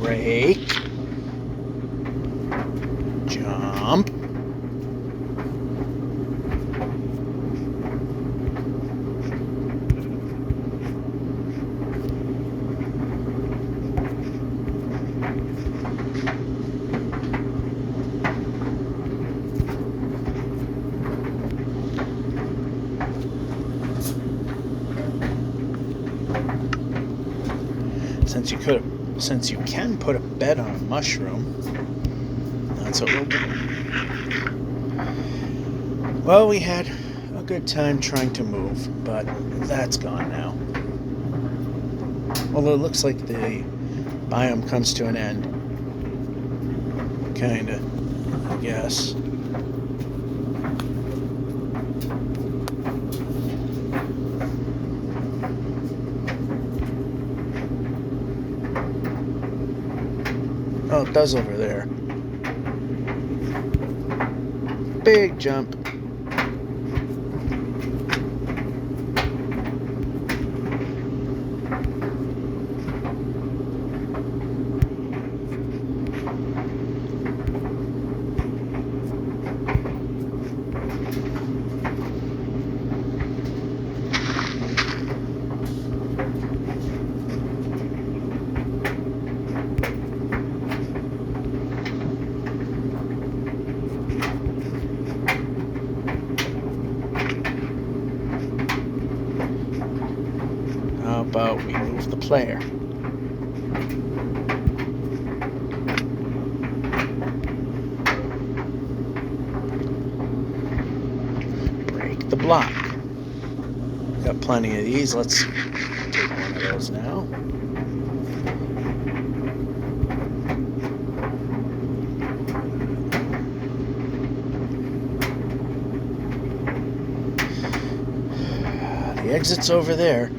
Brake. Jump. Since you can put a bed on a mushroom, that's what we'll do. Well, we had a good time trying to move, but that's gone now. Although it looks like the biome comes to an end. Kinda, I guess. Oh, it does over there. Big jump. How about we move the player? Break the block. Got plenty of these. Let's take one of those now. The exit's over there.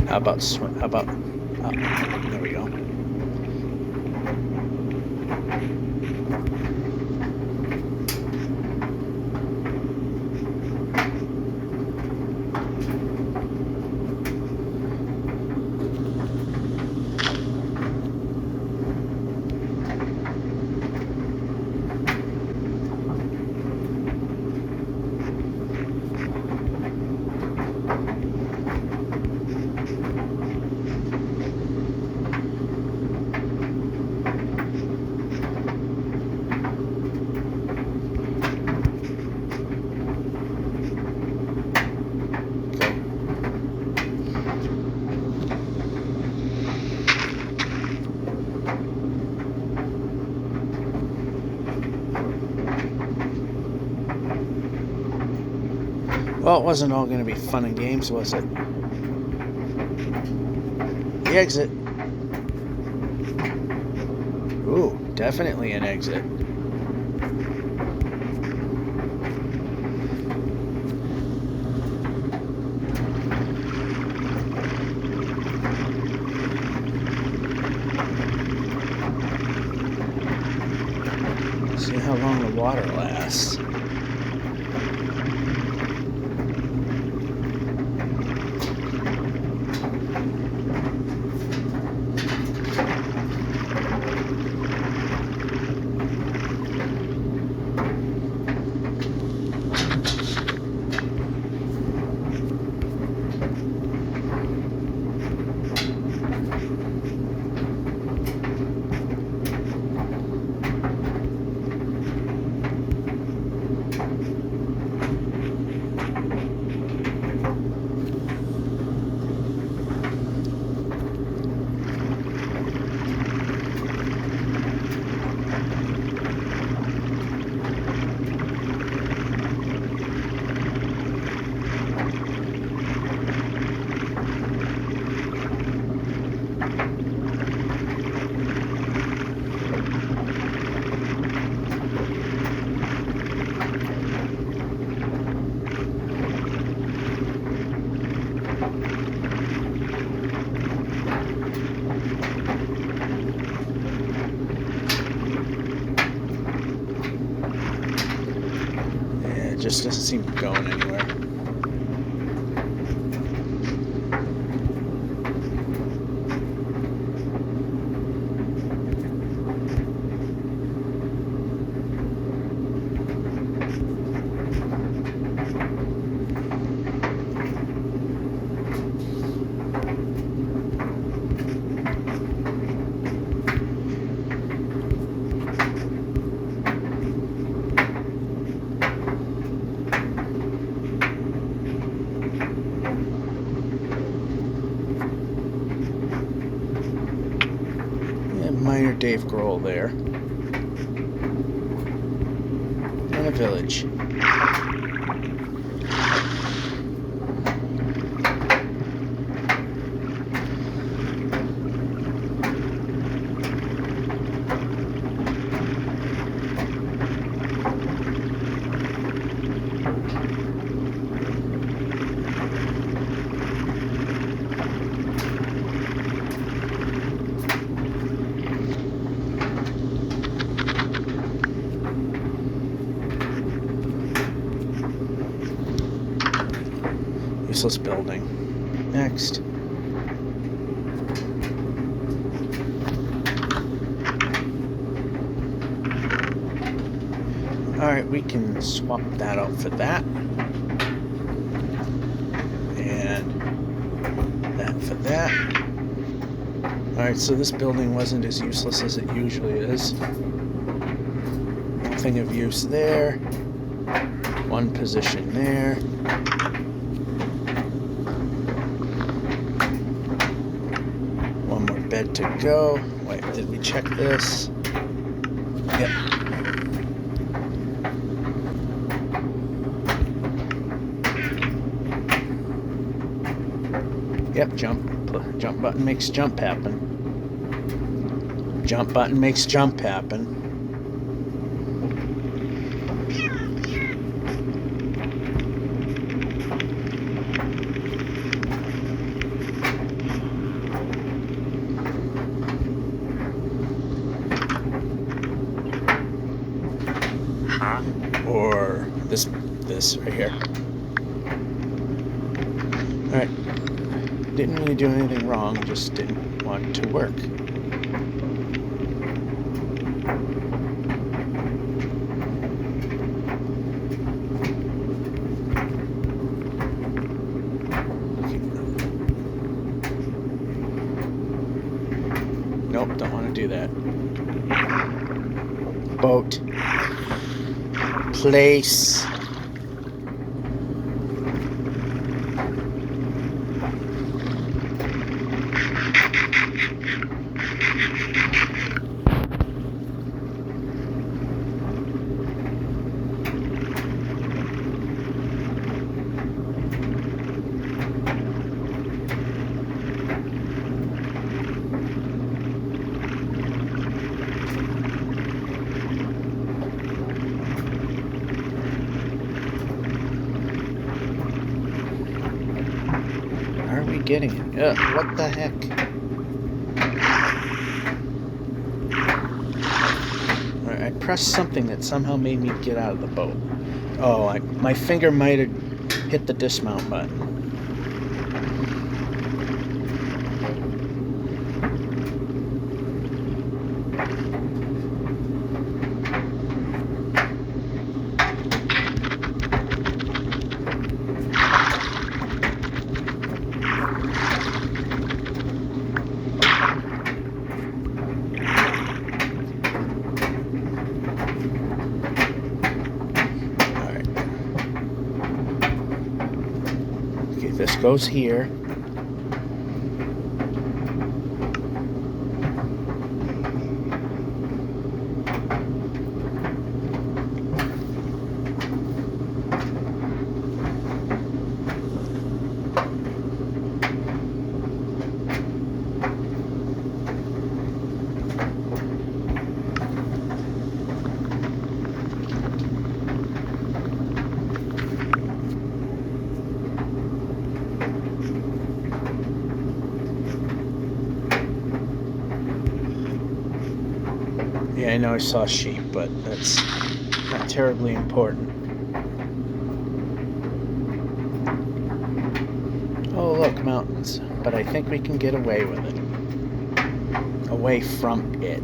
How about swim? How about? There we go. Well, it wasn't all going to be fun and games, was it? The exit. Ooh, definitely an exit. See how long the water lasts. Just doesn't seem to be going anywhere. Minor Dave Grohl there. And a village. Useless building. Next. Alright, we can swap that out for that. And that for that. Alright, so this building wasn't as useless as it usually is. Nothing of use there. One position there. Bed to go. Wait, did we check this? Yep. Yep, jump button makes jump happen. Jump button makes jump happen. Or this right here. Alright. Didn't really do anything wrong, just didn't want it to work. Nope, don't want to do that. Boat. Place. getting it. Ugh, what the heck? Alright, I pressed something that somehow made me get out of the boat. Oh, my finger might have hit the dismount button. This goes here. Yeah, I know I saw sheep, but that's not terribly important. Oh, look, mountains. But I think we can get away with it. Away from it.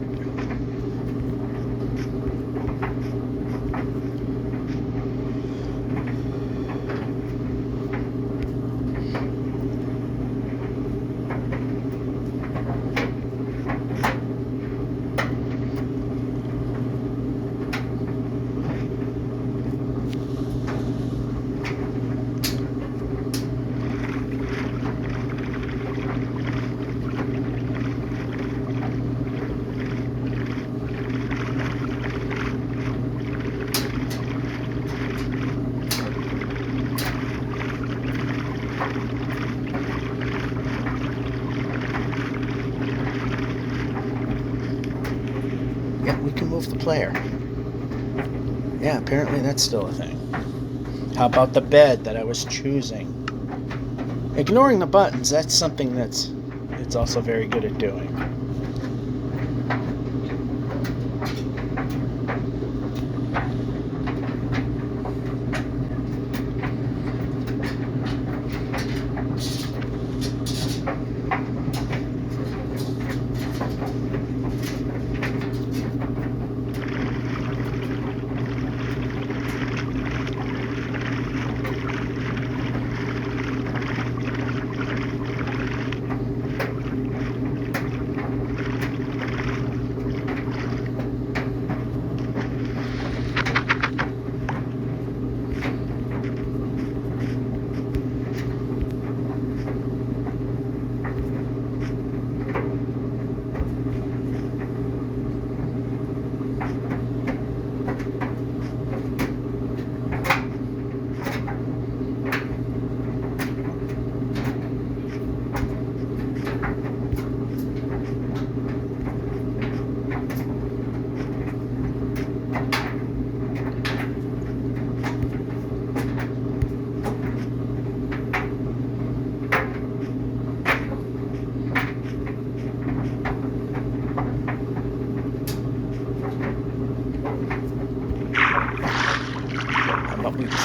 The player. Yeah, apparently that's still a thing. How about the bed that I was choosing? Ignoring the buttons, that's something it's also very good at doing.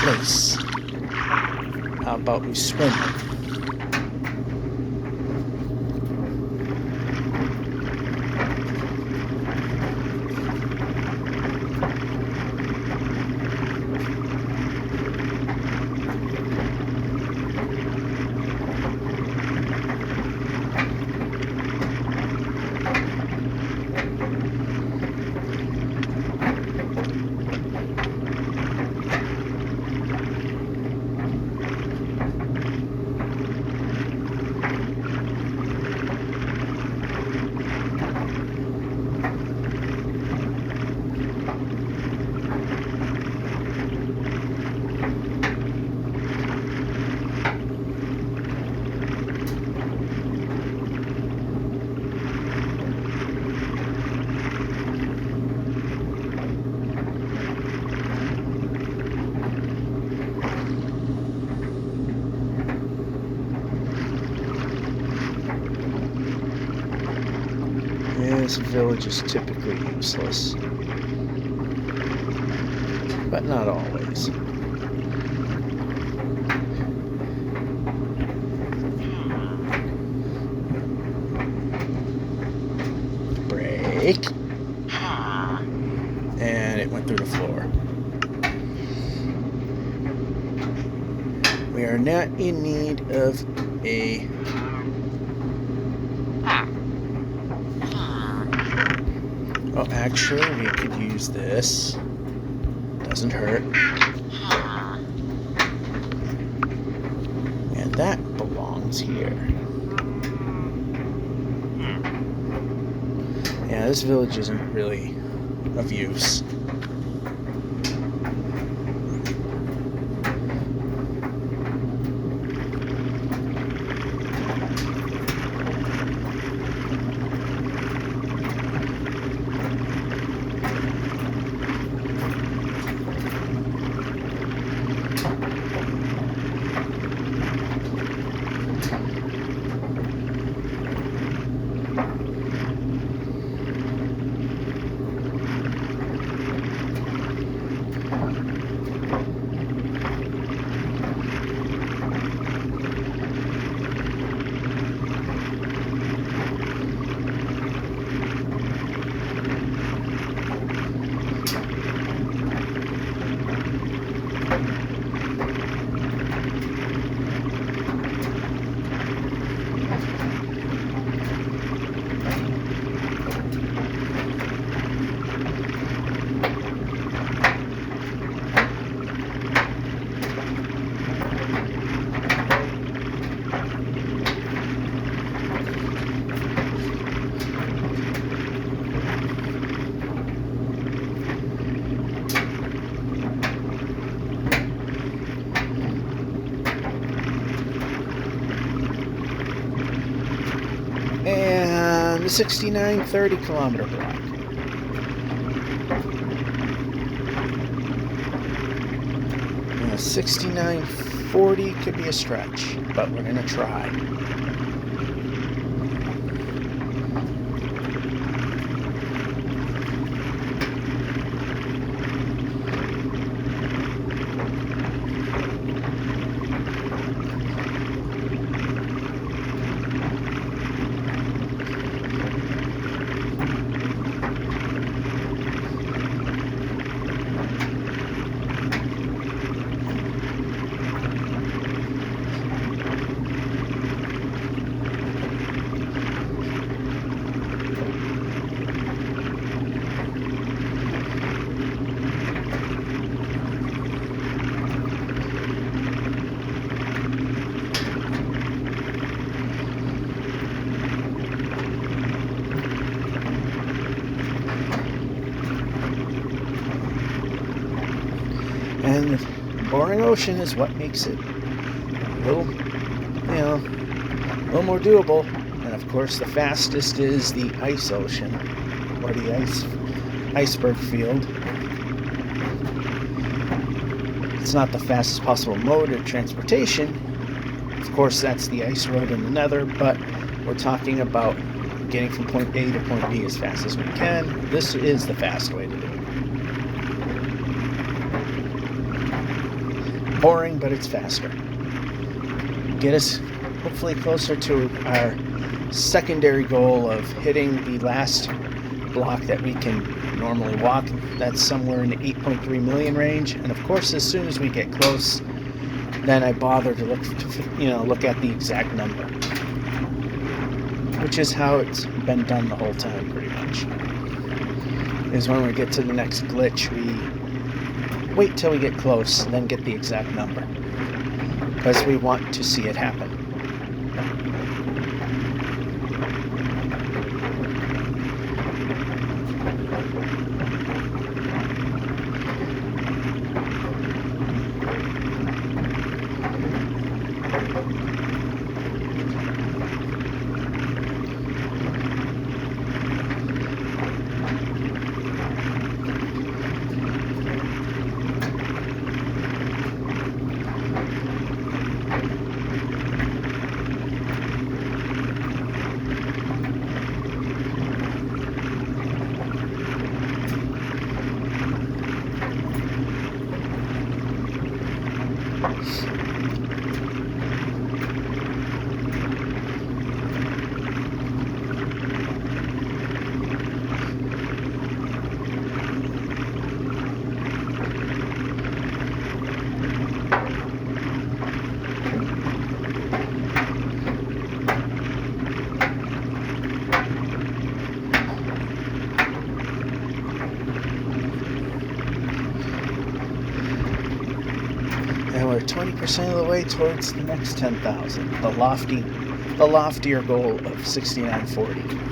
Place. How about we swim? this village is typically useless, but not always. Break. And it went through the floor. We are not in need of a... Oh, actually, we could use this. Doesn't hurt. And that belongs here. Yeah, this village isn't really of use. And the 6930 kilometer block. And 6940 could be a stretch, but we're going to try. And the boring ocean is what makes it a little more doable. And of course, the fastest is the ice ocean, or the iceberg field. It's not the fastest possible mode of transportation. Of course, that's the ice road in the Nether, but we're talking about getting from point A to point B as fast as we can. This is the fast way to do it. Boring, but it's faster. Get us hopefully closer to our secondary goal of hitting the last block that we can normally walk. That's somewhere in the 8.3 million range. And of course, as soon as we get close, then I bother to look at the exact number, which is how it's been done the whole time, pretty much. Is when we get to the next glitch, we wait till we get close, then get the exact number, because we want to see it happen. 20% of the way towards the next 10,000. The loftier goal of 6940.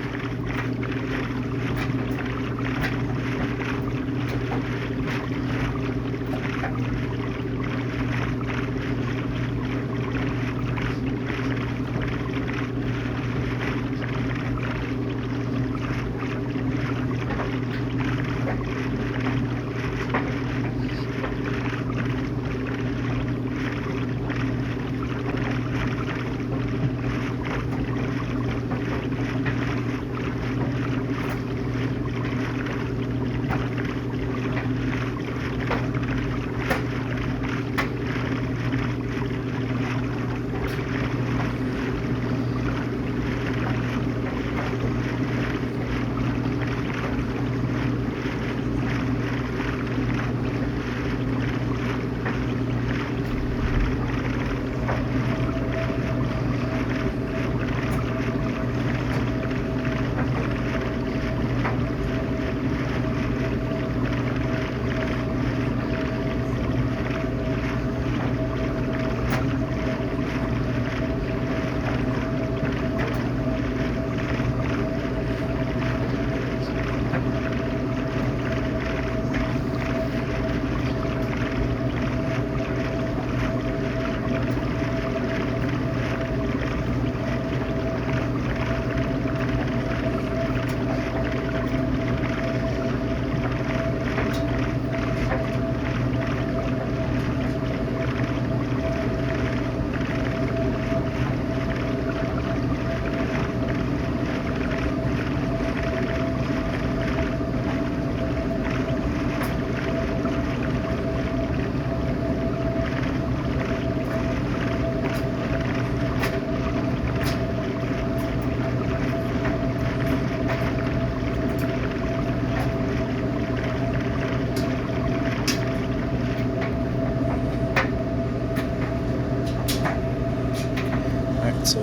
So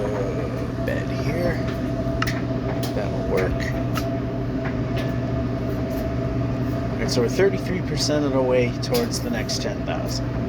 bed here, that'll work. Alright, so we're 33% of the way towards the next 10,000.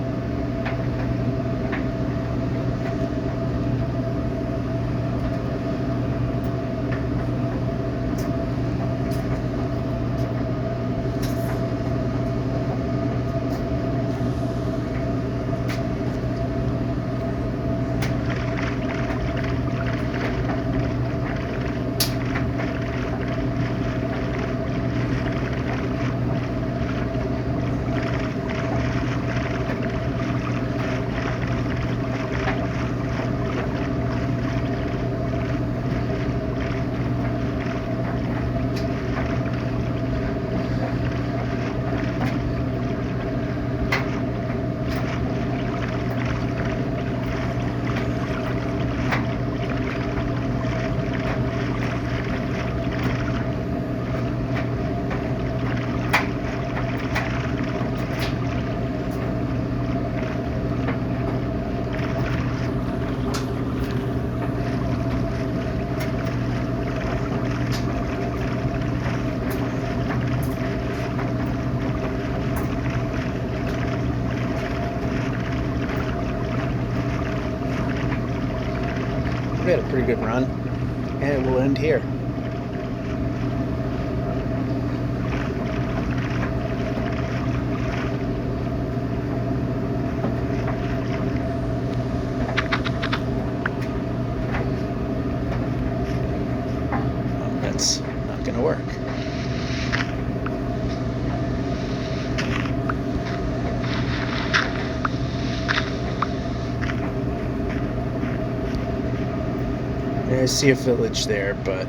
We had a pretty good run, and we'll end here. Well, that's not going to work. I see a village there, but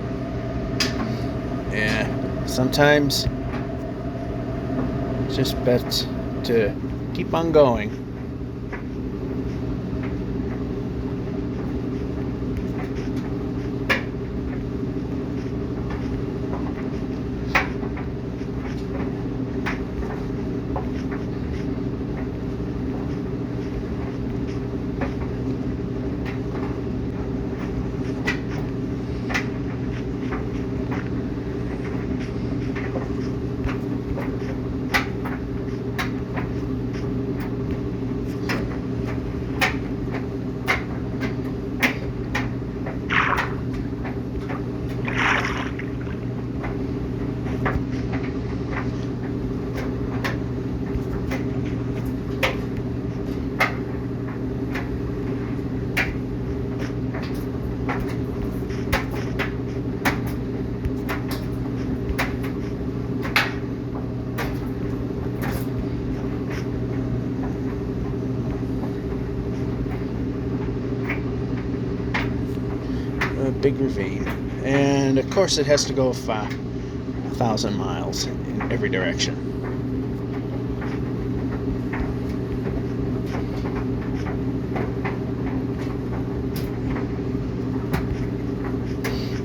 yeah, sometimes it's just best to keep on going. a big ravine. And of course it has to go 1,000 miles in every direction.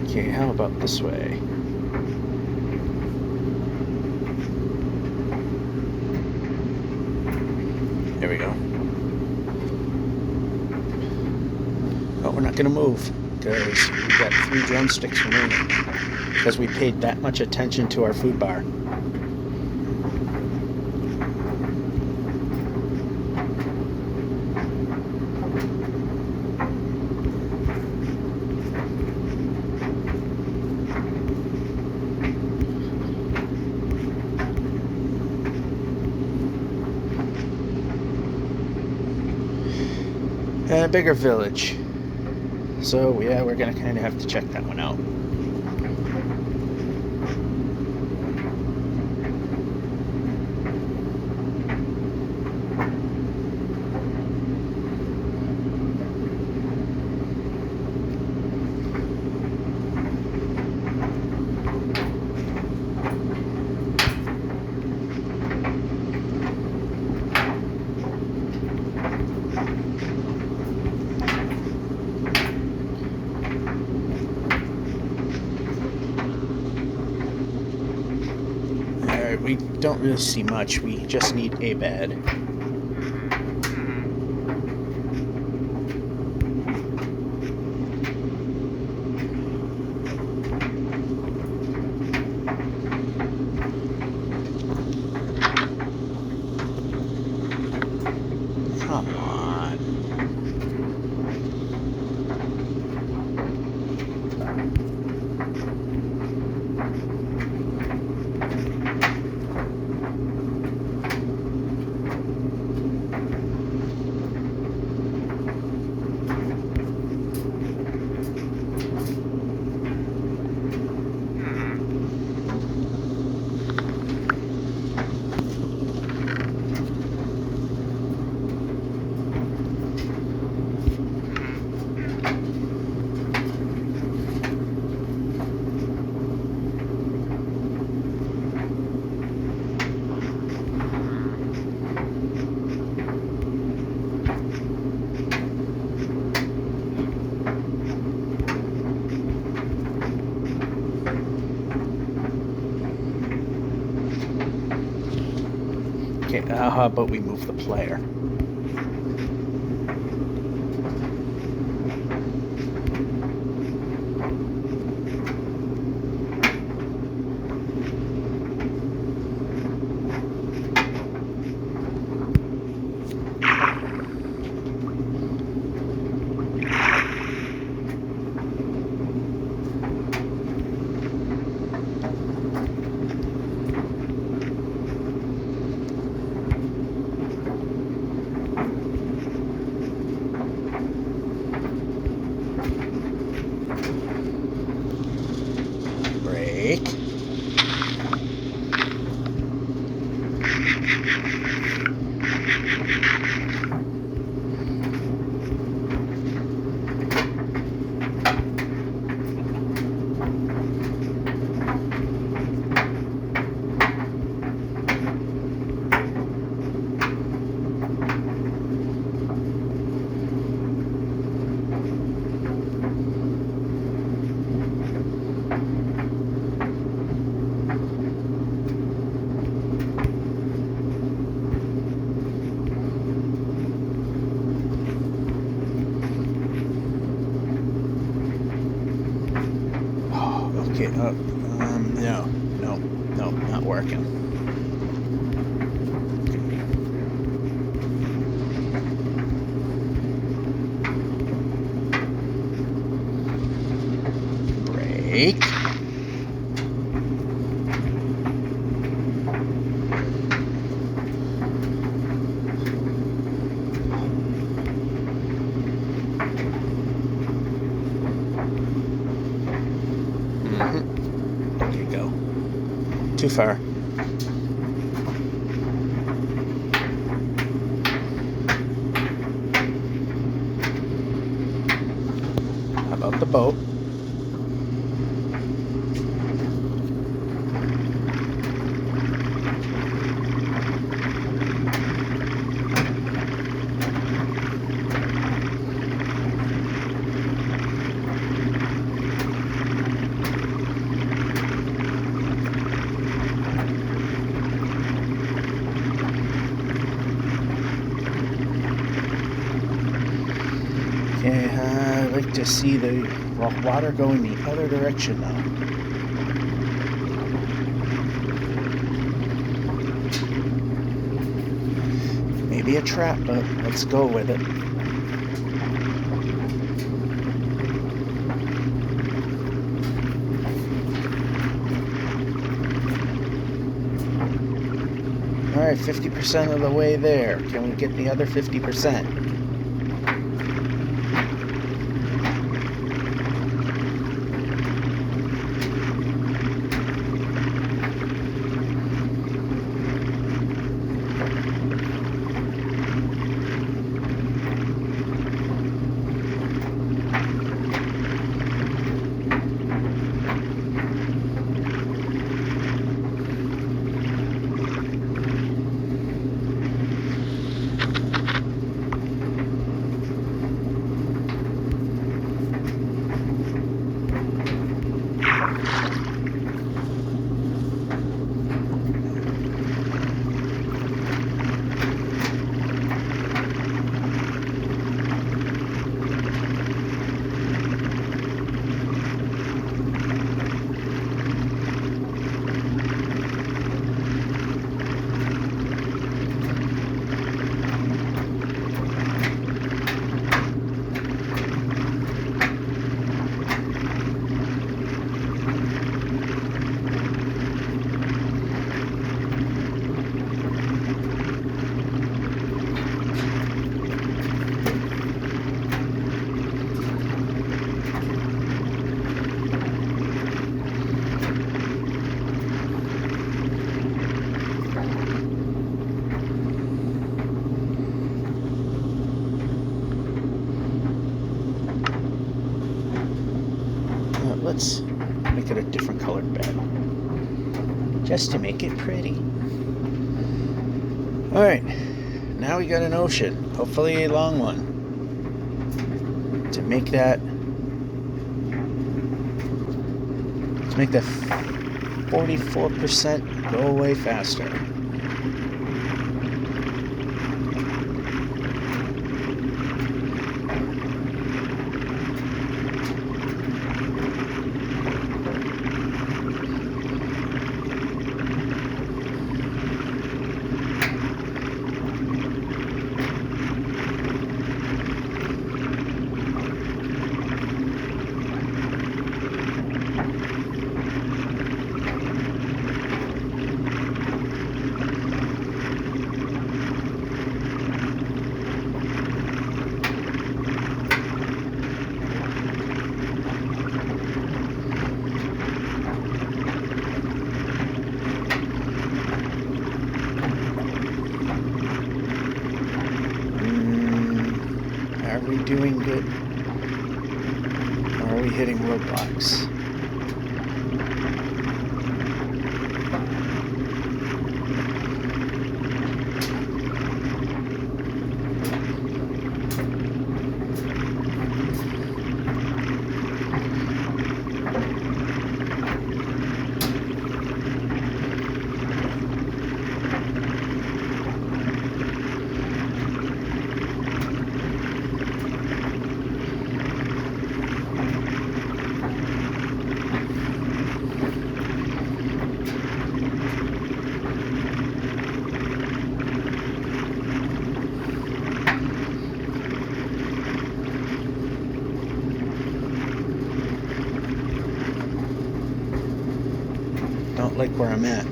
Okay, how about this way? There we go. But we're not going to move because we've got 3 drumsticks remaining because we paid that much attention to our food bar. And a bigger village. So yeah, we're gonna kind of have to check that one out. We don't really see much. We just need a bed. Come on. Okay, how about we move the player? Break. Okay, no, not working. Break. Okay, go. Too far. How about the boat? I like to see the water going the other direction now. Maybe a trap, but let's go with it. Alright, 50% of the way there. Can we get the other 50%? Let's make it a different colored bed, just to make it pretty. Alright, now we got an ocean, hopefully a long one, to make that 44% go away faster. Are we doing good? Or are we hitting roadblocks? Don't like where I'm at.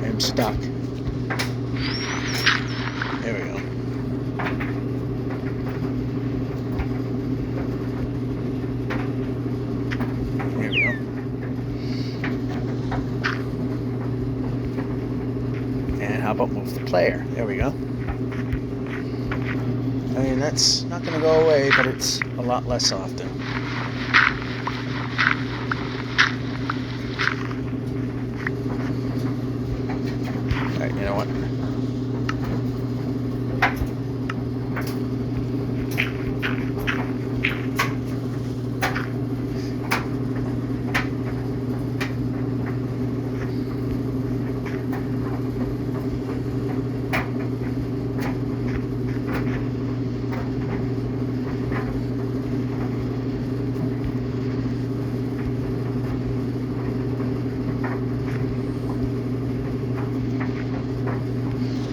I'm stuck. There we go. There we go. And how about move the player? There we go. I mean, that's not going to go away, but it's a lot less often. Alright, you know what?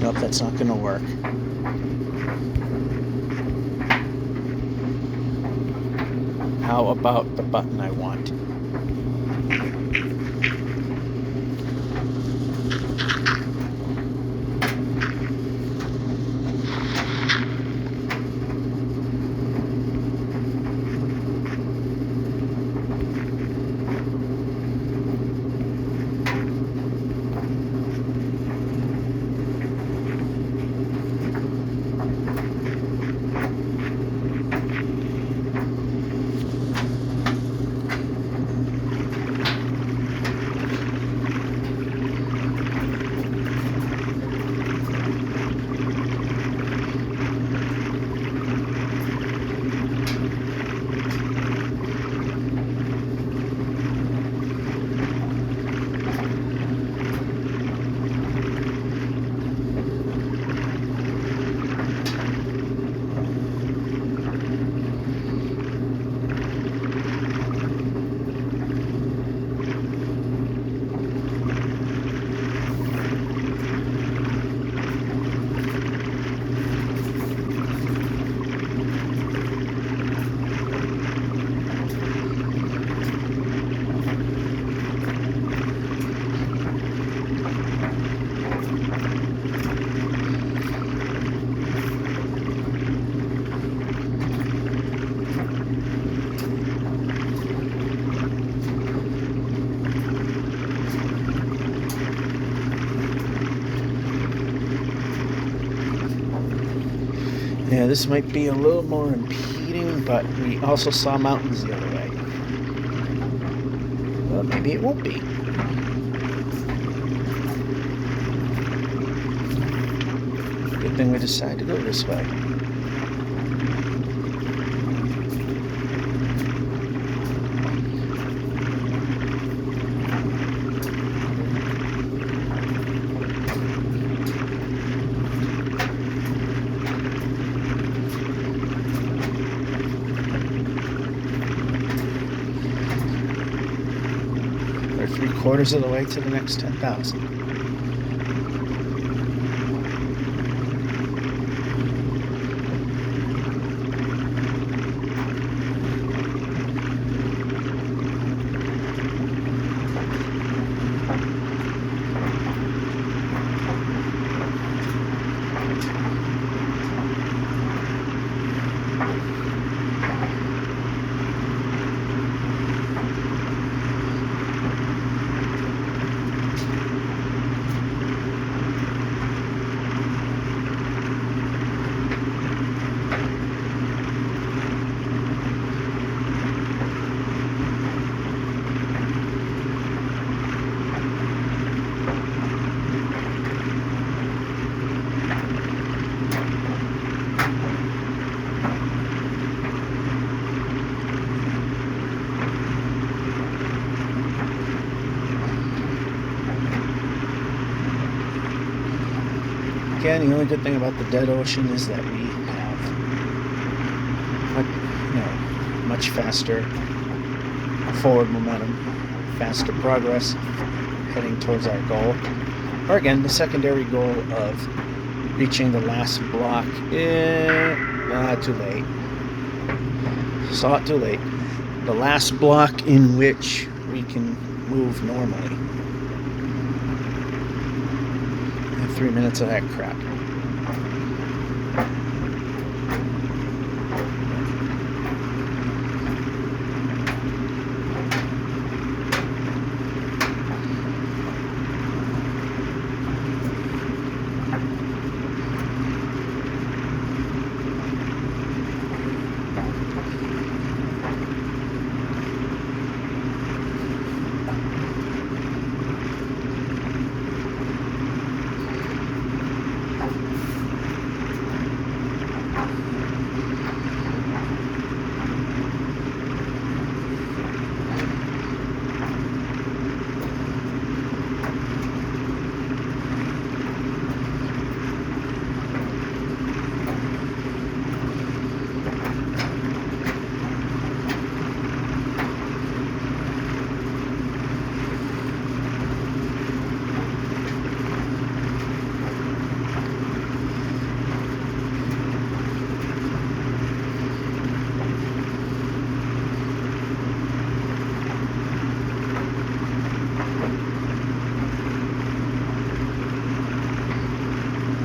Nope, that's not going to work. How about the button I want? Yeah, this might be a little more impeding, but we also saw mountains the other way. Well, maybe it won't be. Good thing we decided to go this way. We're 3/4 of the way to the next 10,000. Again, the only good thing about the dead ocean is that we have much faster forward momentum, faster progress heading towards our goal. Or again, the secondary goal of reaching the last block. Too late. Saw it too late. The last block in which we can move normally. 3 minutes of that crap.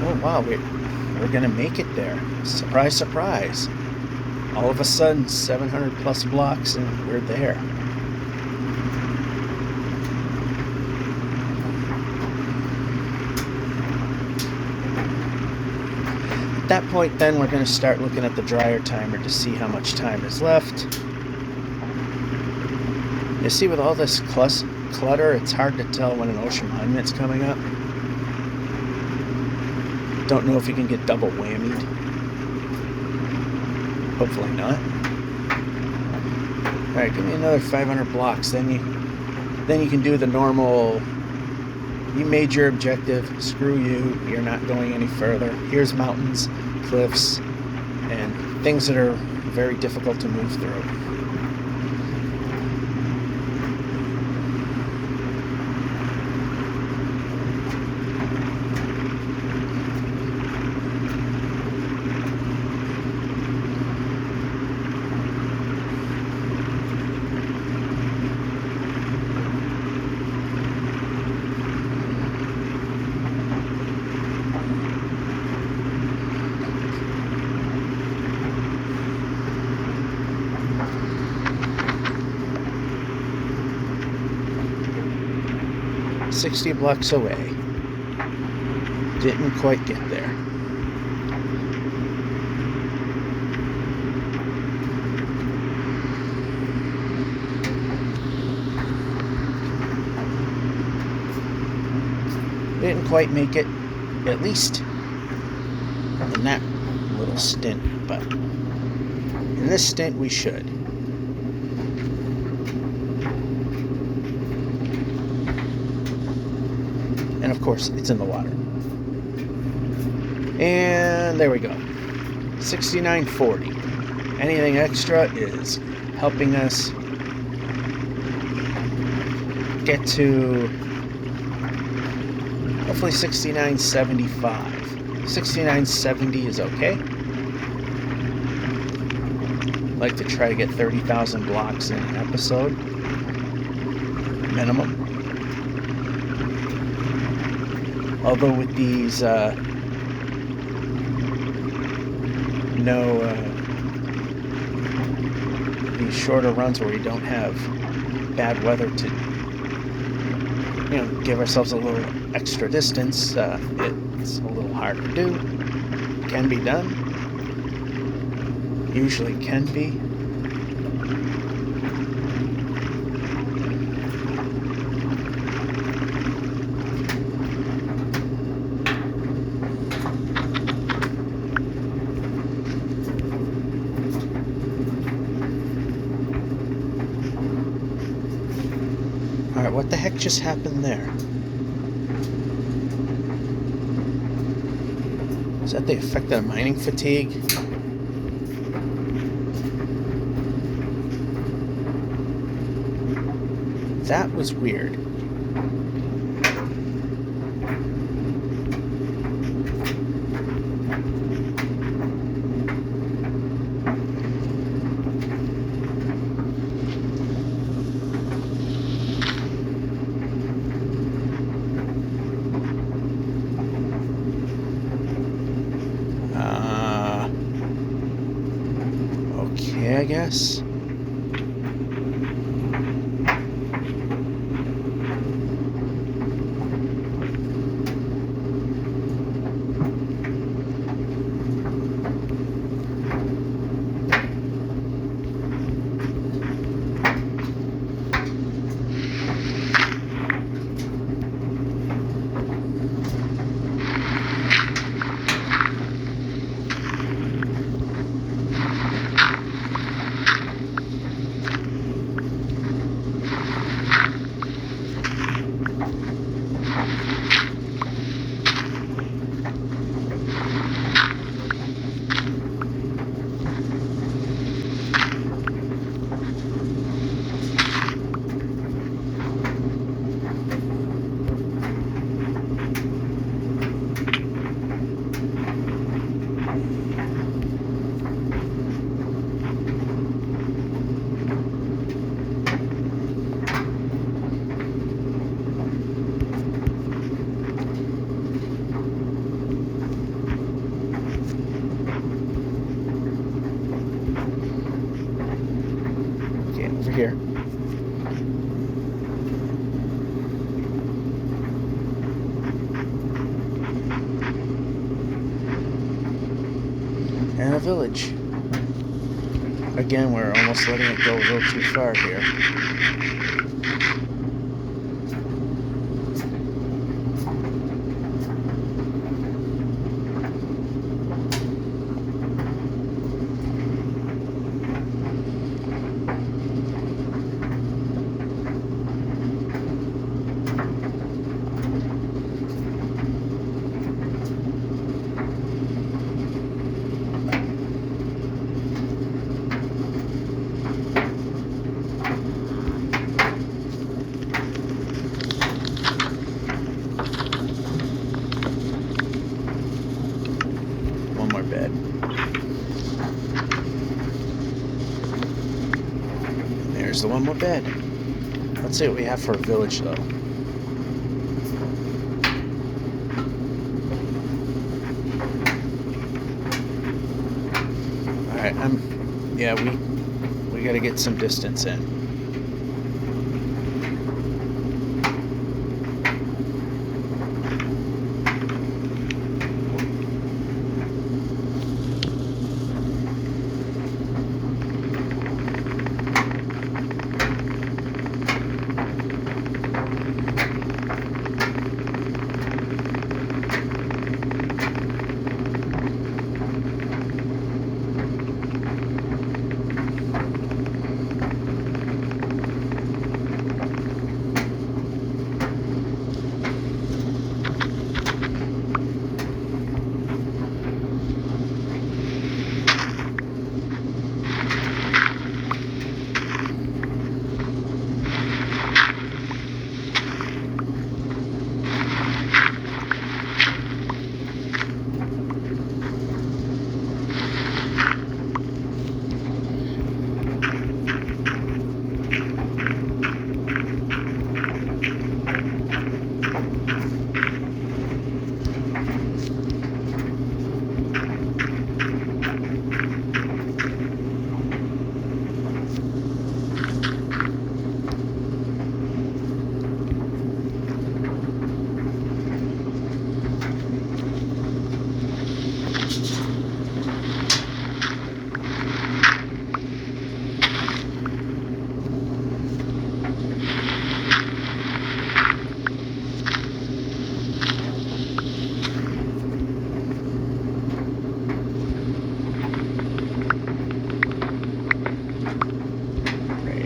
Oh wow, we're gonna make it there. Surprise, surprise. All of a sudden, 700 plus blocks and we're there. At that point then, we're going to start looking at the dryer timer to see how much time is left. You see, with all this clutter, it's hard to tell when an ocean monument's coming up. Don't know if you can get double whammied. Hopefully not. Alright, give me another 500 blocks, then you can do the normal, you made your objective, screw you, you're not going any further. Here's mountains, cliffs, and things that are very difficult to move through. $60 blocks away. Didn't quite get there. Didn't quite make it, at least in that little stint, but in this stint we should. And of course, it's in the water. And there we go. 69.40. Anything extra is helping us get to hopefully 69.75. 69.70 is okay. I'd like to try to get 30,000 blocks in an episode. Minimum. Although with these these shorter runs where we don't have bad weather to give ourselves a little extra distance, it's a little hard to do. Can be done. Usually can be. Alright, what the heck just happened there? Is that the effect of mining fatigue? That was weird. Okay, I guess. And a village. Again, we're almost letting it go a little too far here. One more bed. There's the one more bed. Let's see what we have for a village, though. Alright, yeah, we gotta get some distance in.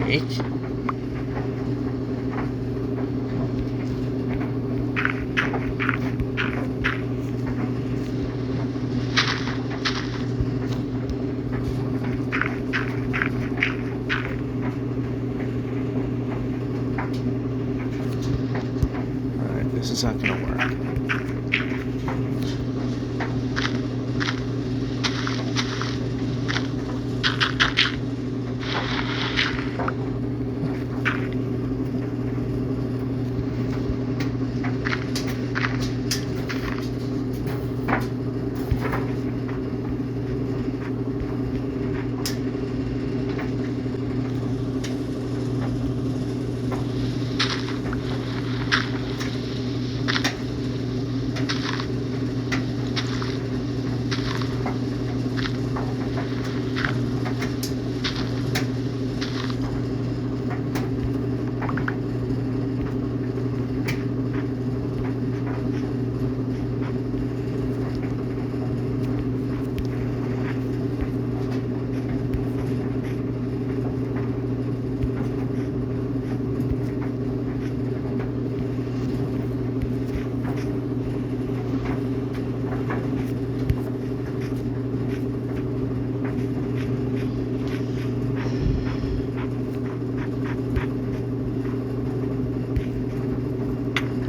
Great. Alright, this is not gonna work.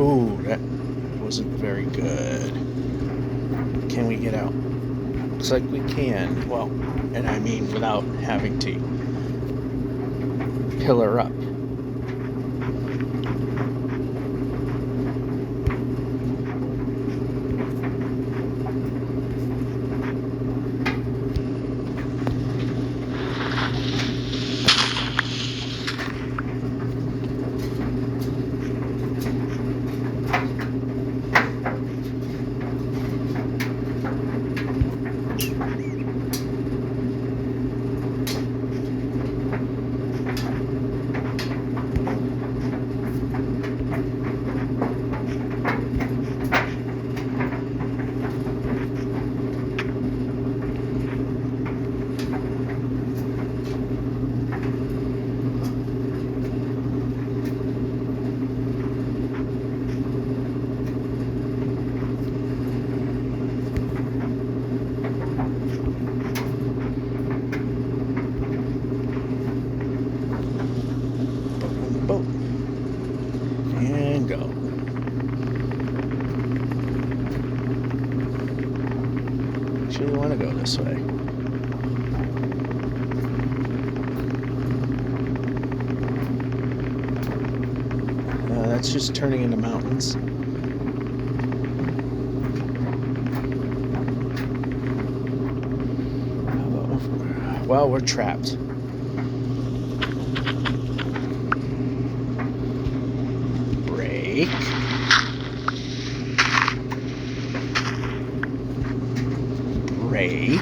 Ooh, that wasn't very good. Can we get out? Looks like we can. Well, and I mean without having to pillar up. actually want to go this way. That's just turning into mountains. Well, we're trapped. Brake. Brake.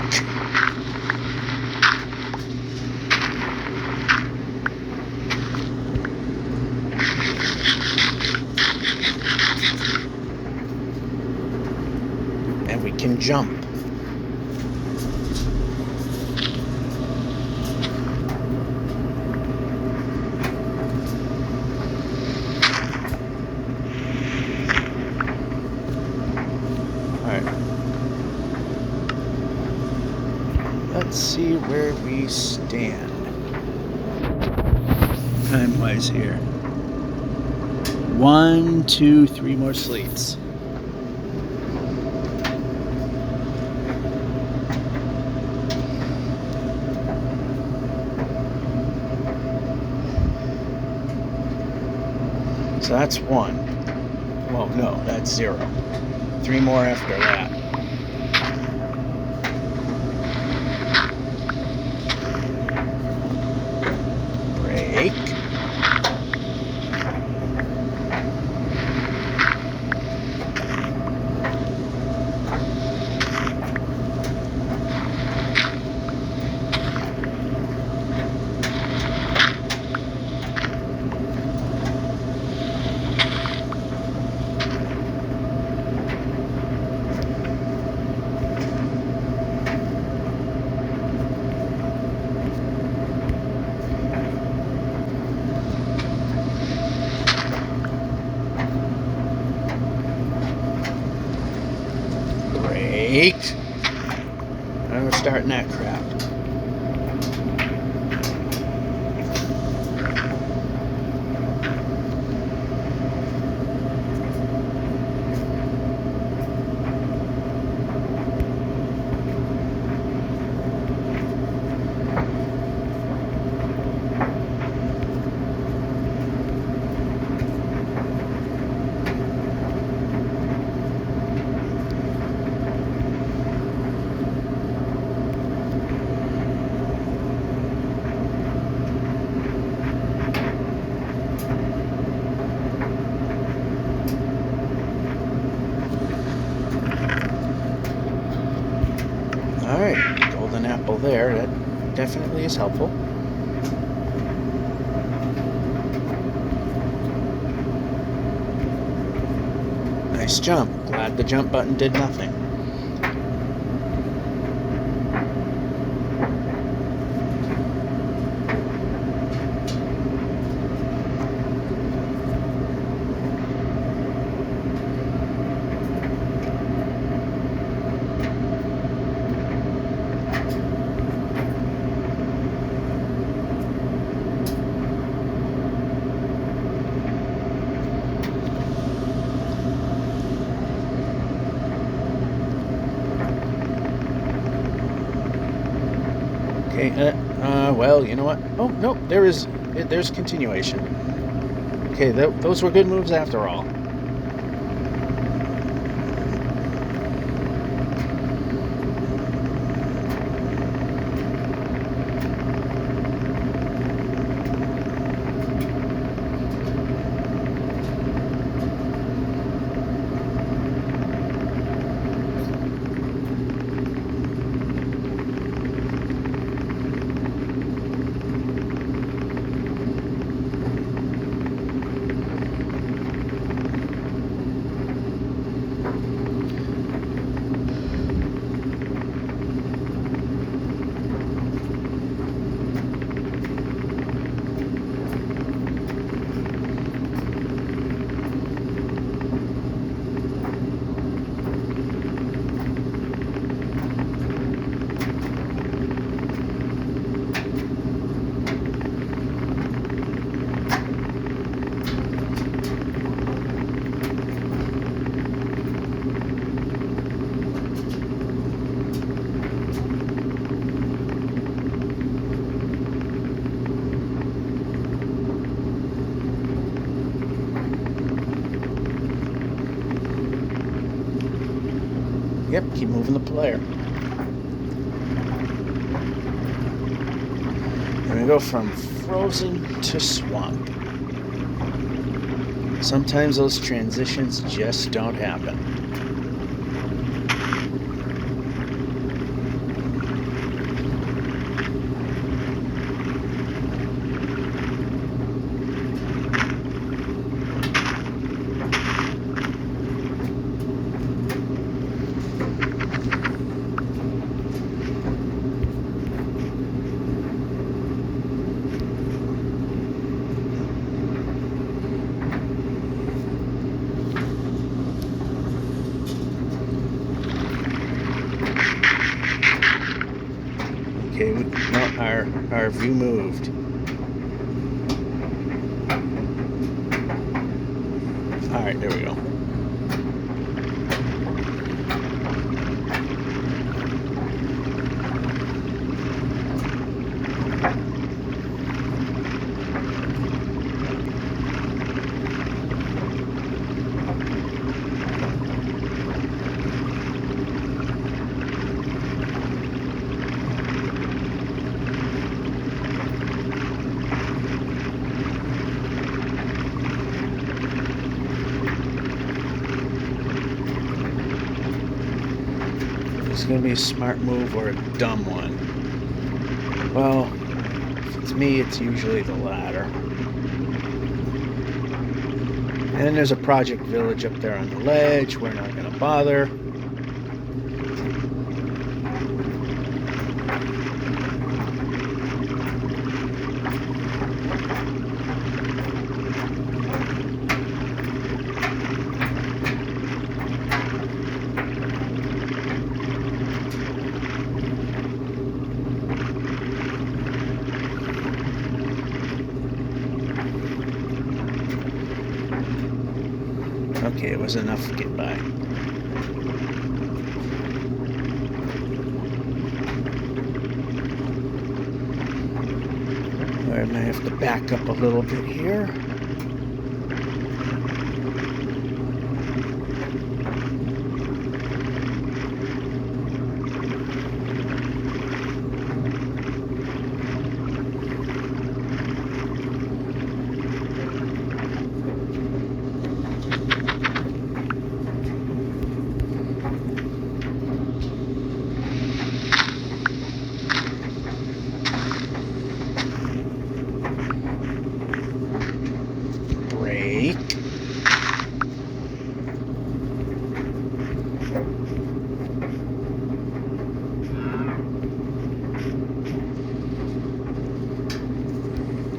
And we can jump. Let's see where we stand. Time-wise here. 1, 2, 3 more sleets. So that's 1. Well, no, that's 0. 3 more after that. Brake. And we're starting that crap. Alright, golden apple there. That definitely is helpful. Nice jump. Glad the jump button did nothing. Okay, well, you know what? Oh, no, there's continuation. Okay, those were good moves after all. Yep, keep moving the player. And we go from frozen to swamp. Sometimes those transitions just don't happen. Okay, no, our view moved. All right, there we go. It's going to be a smart move or a dumb one. Well, if it's me, it's usually the latter. And then there's a project village up there on the ledge. We're not going to bother. Okay, it was enough to get by. I might have to back up a little bit here.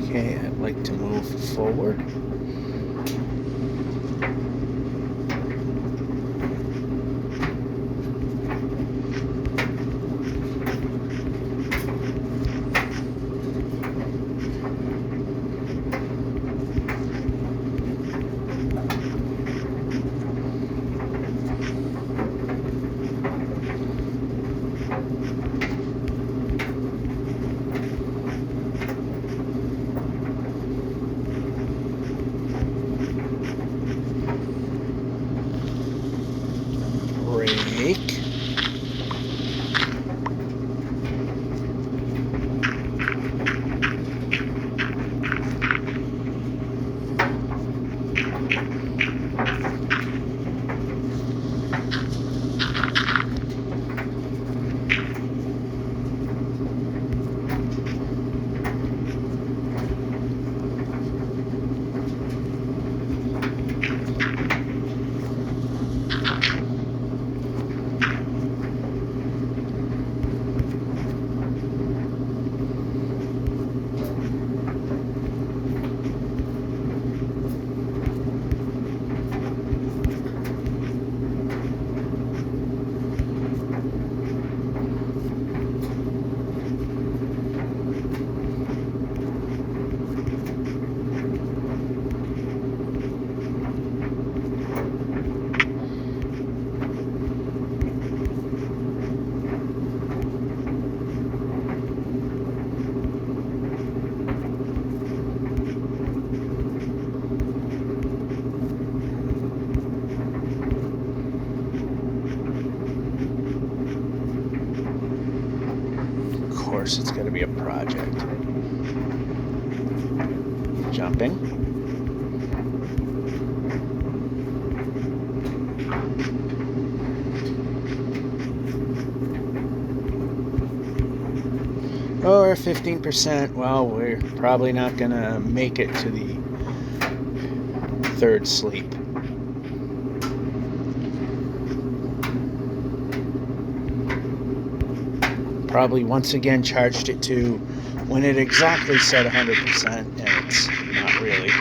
Okay, I'd like to move forward. course, it's got to be a project. Jumping. Oh, we're 15%. Well, we're probably not going to make it to the third sleep. Probably once again charged it to when it exactly said 100%, and it's not really.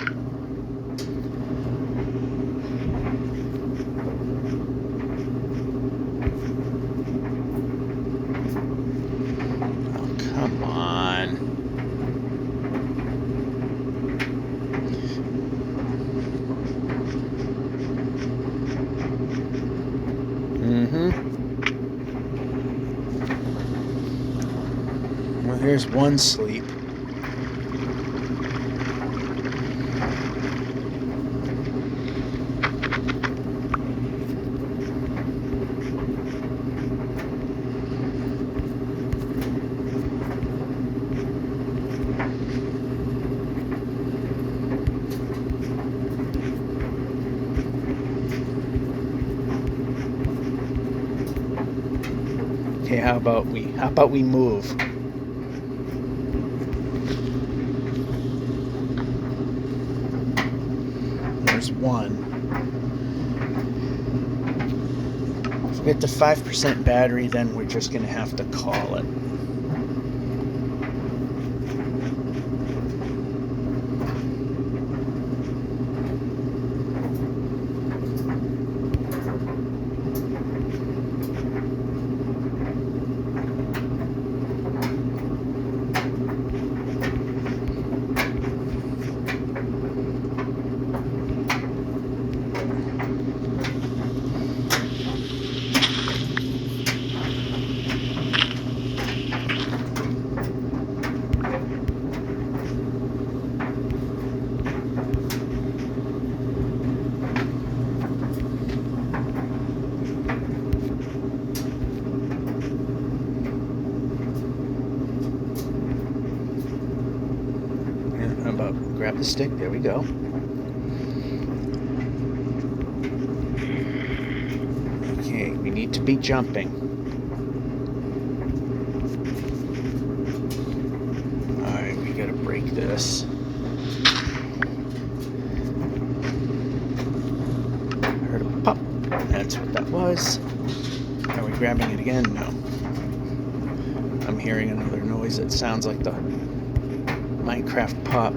Come on. Well, here's one sleep. Okay, how about we move? There's one. If we get to 5% battery, then we're just going to have to call it. Grab the stick, there we go. Okay, we need to be jumping. Alright, we gotta break this. Heard a pop. That's what that was. Are we grabbing it again? No. I'm hearing another noise that sounds like the Minecraft pop.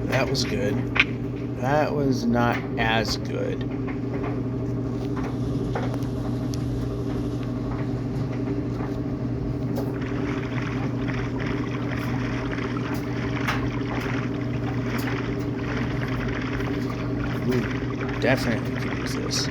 That was good. That was not as good. Ooh, definitely could use this.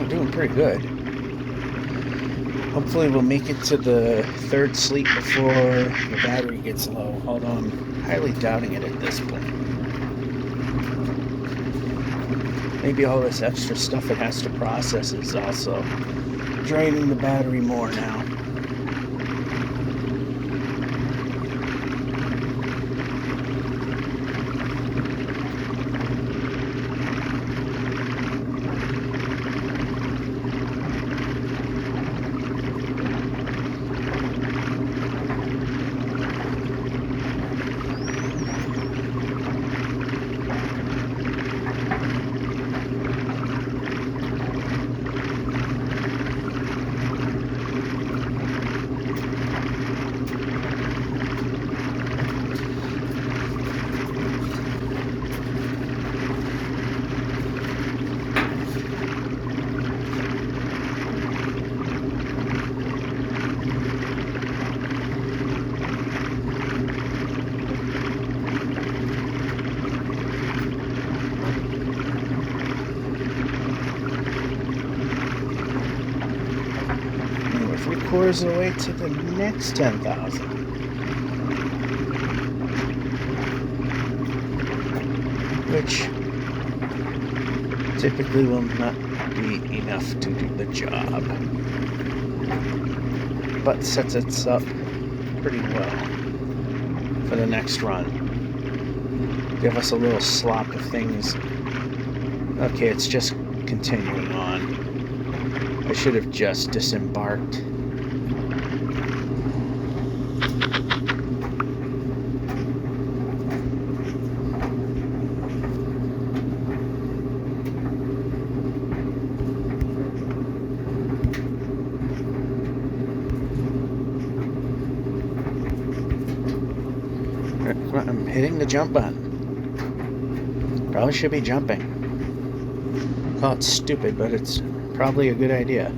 I'm doing pretty good. Hopefully we'll make it to the third sleep before the battery gets low, although I'm highly doubting it at this point. Maybe all this extra stuff it has to process is also draining the battery more now. Quarters of the way to the next 10,000. Which typically will not be enough to do the job, but sets us up pretty well for the next run. Give us a little slop of things. Okay, it's just continuing on. I should have just disembarked. I'm hitting the jump button. Probably should be jumping. Call it stupid, but it's probably a good idea.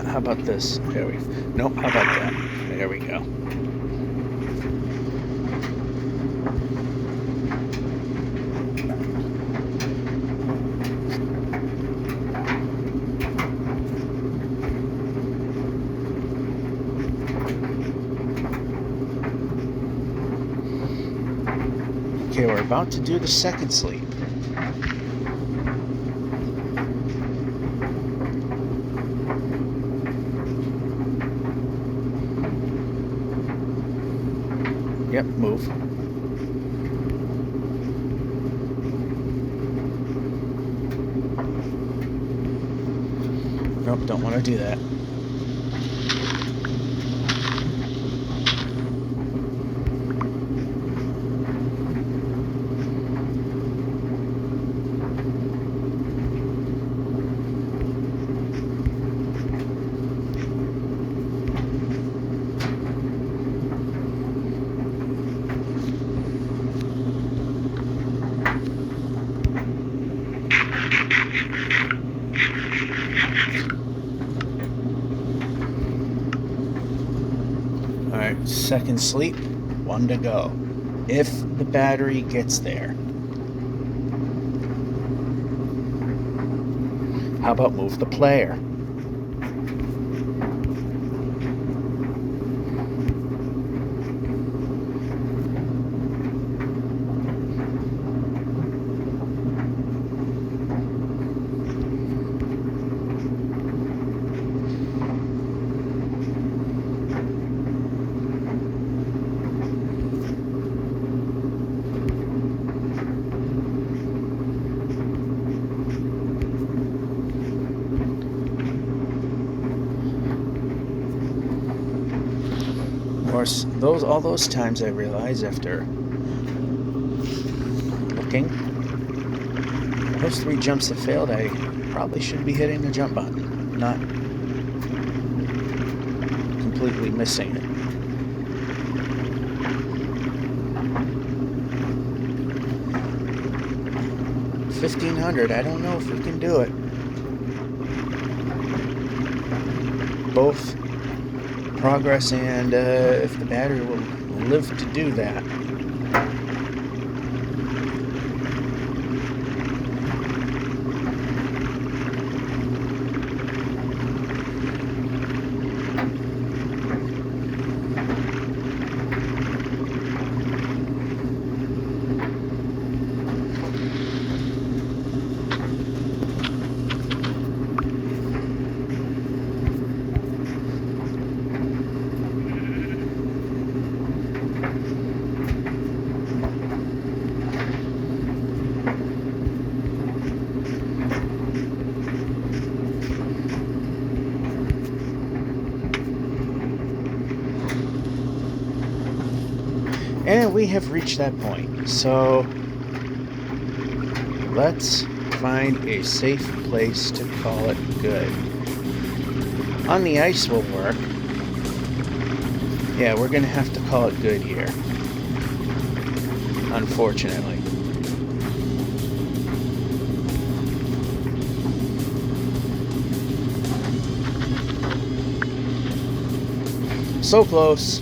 How about this? There we go. Nope, how about that? There we go. Okay, we're about to do the second sleep. Yep, move. Nope, don't want to do that. Alright, second sleep, one to go. If the battery gets there. How about move the player? course, all those times I realized after looking, those 3 jumps have failed. I probably should be hitting the jump button, not completely missing it. $1,500, I don't know if we can do it. Both progress and if the battery will live to do that. And we have reached that point, so let's find a safe place to call it good. On the ice will work. Yeah, we're gonna have to call it good here, unfortunately. So close,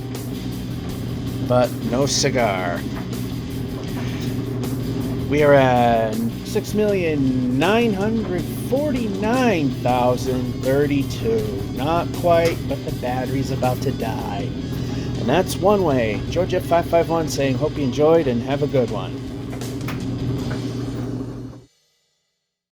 but no cigar. We are at 6,949,032. Not quite, but the battery's about to die. And that's One Way. Georgia 551 saying, hope you enjoyed and have a good one.